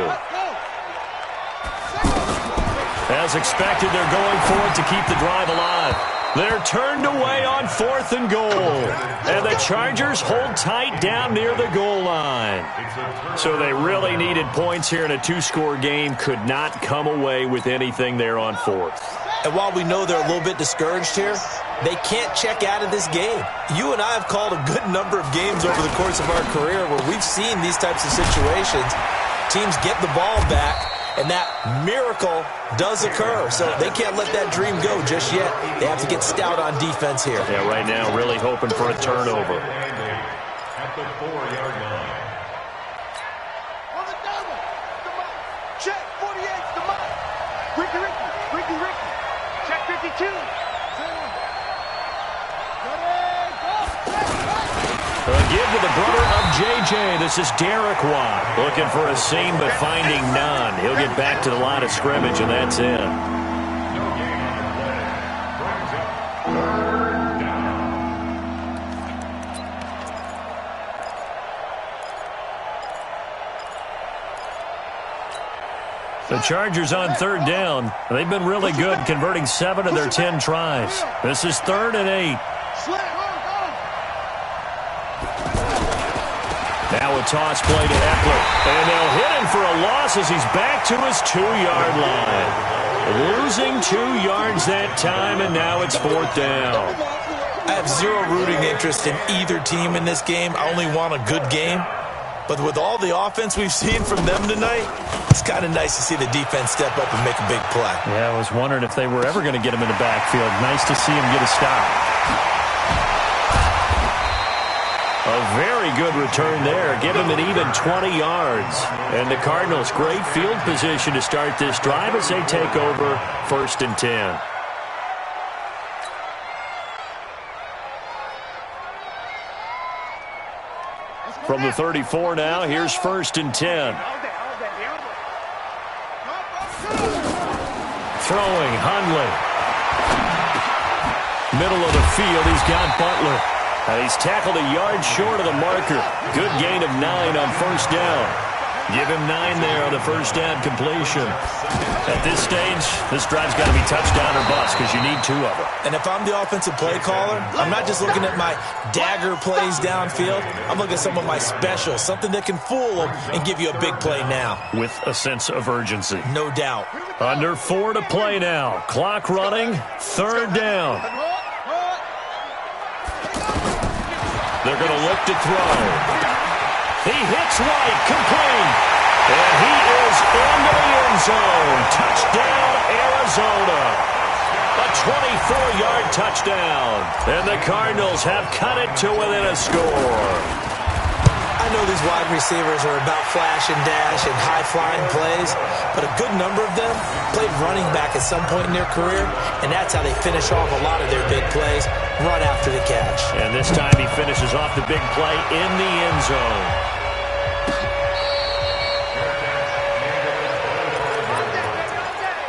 As expected, they're going for it to keep the drive alive. They're turned away on 4th and goal. And the Chargers hold tight down near the goal line. So they really needed points here in a two-score game. Could not come away with anything there on 4th. And while we know they're a little bit discouraged here, they can't check out of this game. You and I have called a good number of games over the course of our career where we've seen these types of situations. Teams get the ball back, and that miracle does occur. So they can't let that dream go just yet. They have to get stout on defense here. Yeah, right now really hoping for a turnover. At the 4-yard line. On the double. Come on. Check. 48. Come on. Quick A give to the brother of J.J. This is Derek Watt. Looking for a seam, but finding none. He'll get back to the line of scrimmage, and that's it. No gain on the play. Brings up third down. The Chargers on third down. They've been really good, converting 7 of their 10 tries. This is 3rd and 8. Now a toss play to Eckler. And they'll hit him for a loss as he's back to his 2-yard line. Losing 2 yards that time, and now it's 4th down. I have zero rooting interest in either team in this game. I only want a good game. But with all the offense we've seen from them tonight, it's kind of nice to see the defense step up and make a big play. Yeah, I was wondering if they were ever going to get him in the backfield. Nice to see him get a stop. A very good return there. Give him an even 20 yards. And the Cardinals, great field position to start this drive as they take over 1st and 10. From the 34 now, here's 1st and 10. Throwing, Hundley. Middle of the field, he's got Butler. He's tackled a yard short of the marker. Good gain of 9 on 1st down. Give him 9 there on the 1st down completion. At this stage, this drive's got to be touchdown or bust because you need 2 of them. And if I'm the offensive play caller, I'm not just looking at my dagger plays downfield. I'm looking at some of my specials, something that can fool them and give you a big play now. With a sense of urgency. No doubt. Under 4 to play now. Clock running. 3rd down. They're going to look to throw. He hits White, complete. And he is into the end zone. Touchdown, Arizona. A 24-yard touchdown. And the Cardinals have cut it to within a score. I know these wide receivers are about flash and dash and high-flying plays, but a good number of them played running back at some point in their career, and that's how they finish off a lot of their big plays, run after the catch. And this time he finishes off the big play in the end zone.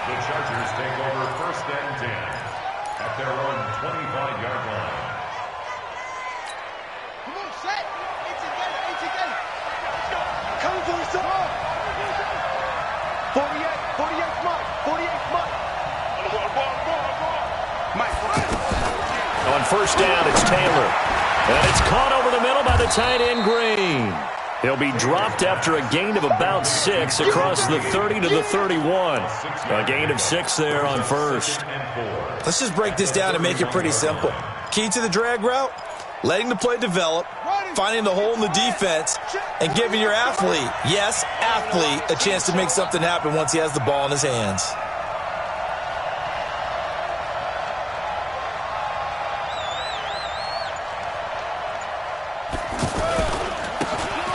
The Chargers take over 1st and 10 at their own 25-yard line. Come on, set. It's again. Let's go. Come to the side. 48 Mike. 48 Mike. Mike. On 1st down, it's Taylor. And it's caught over the middle by the tight end, Green. He'll be dropped after a gain of about 6 across the 30 to the 31. A gain of 6 there on 1st. Let's just break this down and make it pretty simple. Key to the drag route, letting the play develop, finding the hole in the defense, and giving your athlete, yes, athlete, a chance to make something happen once he has the ball in his hands.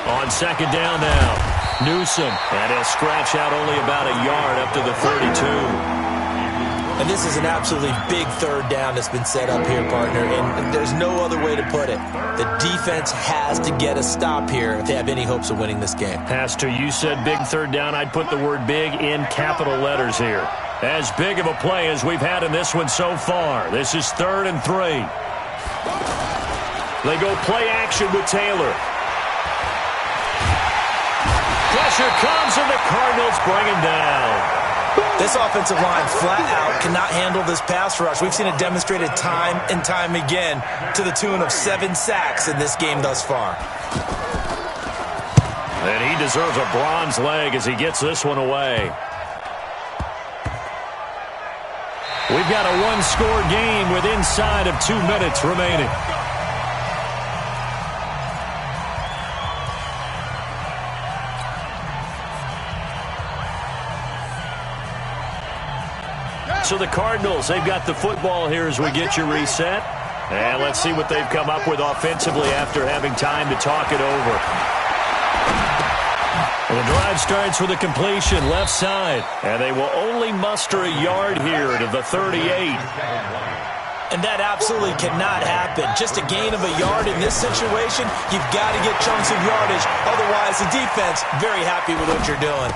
On 2nd down now, Newsom. And he'll scratch out only about a yard up to the 32. And this is an absolutely big 3rd down that's been set up here, partner, and there's no other way to put it. The defense has to get a stop here if they have any hopes of winning this game. Pastor, you said big 3rd down. I'd put the word big in capital letters here. As big of a play as we've had in this one so far. This is 3rd and 3. They go play action with Taylor. Pressure comes, and the Cardinals bring him down. This offensive line flat out cannot handle this pass rush. We've seen it demonstrated time and time again to the tune of 7 sacks in this game thus far. And he deserves a bronze leg as he gets this one away. We've got a one-score game with inside of 2 minutes remaining. So the Cardinals, they've got the football here as we get you reset. And let's see what they've come up with offensively after having time to talk it over. And the drive starts with a completion left side. And they will only muster a yard here to the 38. And that absolutely cannot happen. Just a gain of a yard in this situation, you've got to get chunks of yardage. Otherwise, the defense, very happy with what you're doing.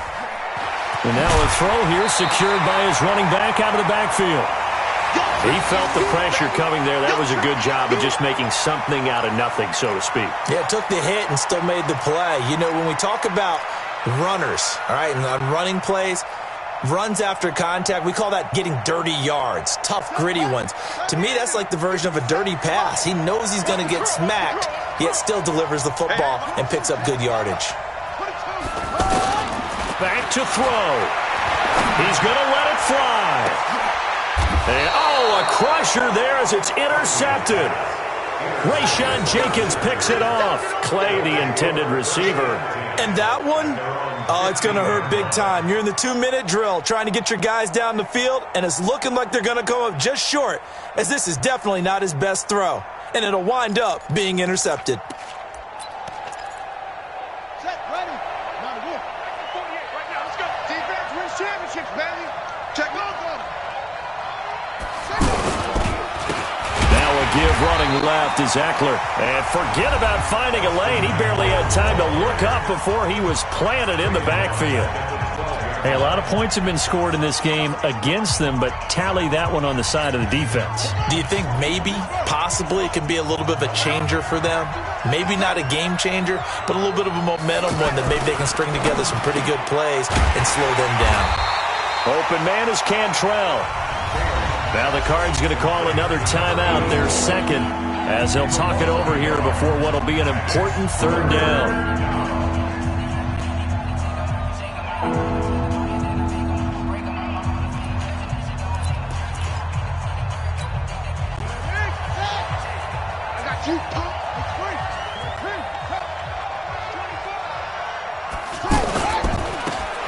And now a throw here secured by his running back out of the backfield. He felt the pressure coming there. That was a good job of just making something out of nothing, so to speak. Yeah, took the hit and still made the play. You know, when we talk about runners, all right, and on running plays, runs after contact, we call that getting dirty yards, tough, gritty ones. To me, that's like the version of a dirty pass. He knows he's going to get smacked, yet still delivers the football and picks up good yardage. Back to throw. He's going to let it fly. And, a crusher there as it's intercepted. Rayshawn Jenkins picks it off. Clay, the intended receiver. And that one, it's going to hurt big time. You're in the 2-minute drill trying to get your guys down the field, and it's looking like they're going to come up just short, as this is definitely not his best throw. And it'll wind up being intercepted. Set, ready. Now to work. 48 right now. Let's go. Defense wins championships, baby. Check off on it. Now a give running left is Eckler. And forget about finding a lane. He barely had time to look up before he was planted in the backfield. Hey, a lot of points have been scored in this game against them, but tally that one on the side of the defense. Do you think maybe, possibly, it could be a little bit of a changer for them? Maybe not a game changer, but a little bit of a momentum one that maybe they can string together some pretty good plays and slow them down. Open man is Cantrell. Now the Cards going to call another timeout, their second, as they'll talk it over here before what will be an important third down. I got you.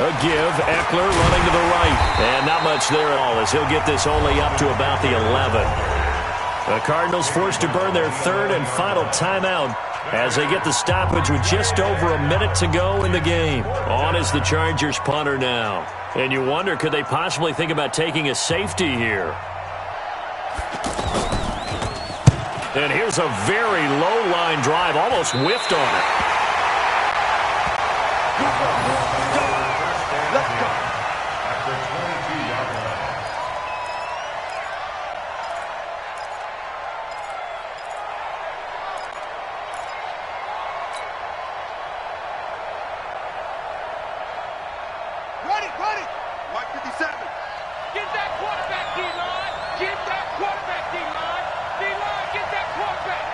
A give, Eckler running to the right. And not much there at all, as he'll get this only up to about the 11. The Cardinals forced to burn their third and final timeout as they get the stoppage with just over a minute to go in the game. On is the Chargers punter now. And you wonder, could they possibly think about taking a safety here? And here's a very low-line drive, almost whiffed on it. Let's go. At the 22-yard line. Ready. White 57. Get that quarterback, D-line. Get that quarterback, D-line. D-line, get that quarterback.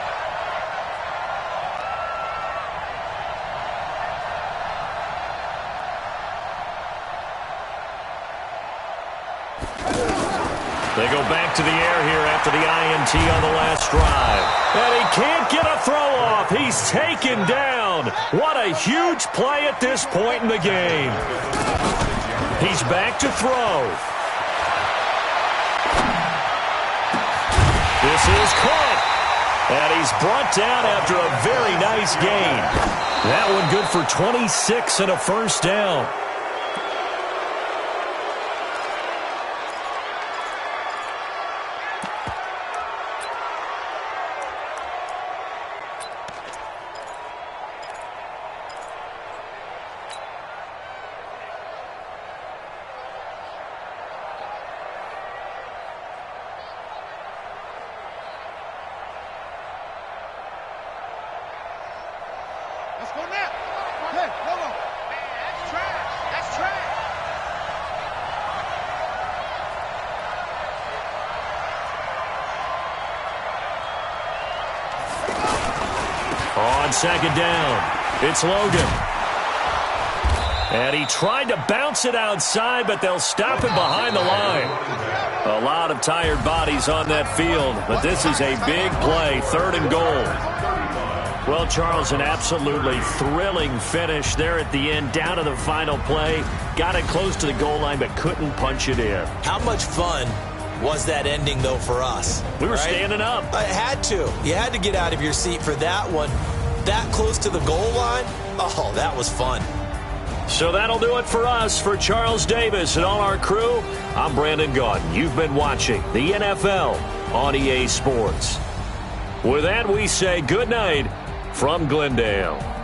They go back to the air here after the INT on the last drive. And he can't get a throw off. He's taken down. What a huge play at this point in the game. He's back to throw. This is caught. And he's brought down after a very nice gain. That one good for 26 and a first down. Let's go now. Hey, hold on. That's trash. That's trash. On second down, it's Logan. And he tried to bounce it outside, but they'll stop him behind the line. A lot of tired bodies on that field, but this is a big play, third and goal. Well, Charles, an absolutely thrilling finish there at the end, down to the final play. Got it close to the goal line, but couldn't punch it in. How much fun was that ending, though, for us? We were standing up. I had to. You had to get out of your seat for that one. That close to the goal line? Oh, that was fun. So that'll do it for us. For Charles Davis and all our crew, I'm Brandon Gaudin. You've been watching the NFL on EA Sports. With that, we say good night from Glendale.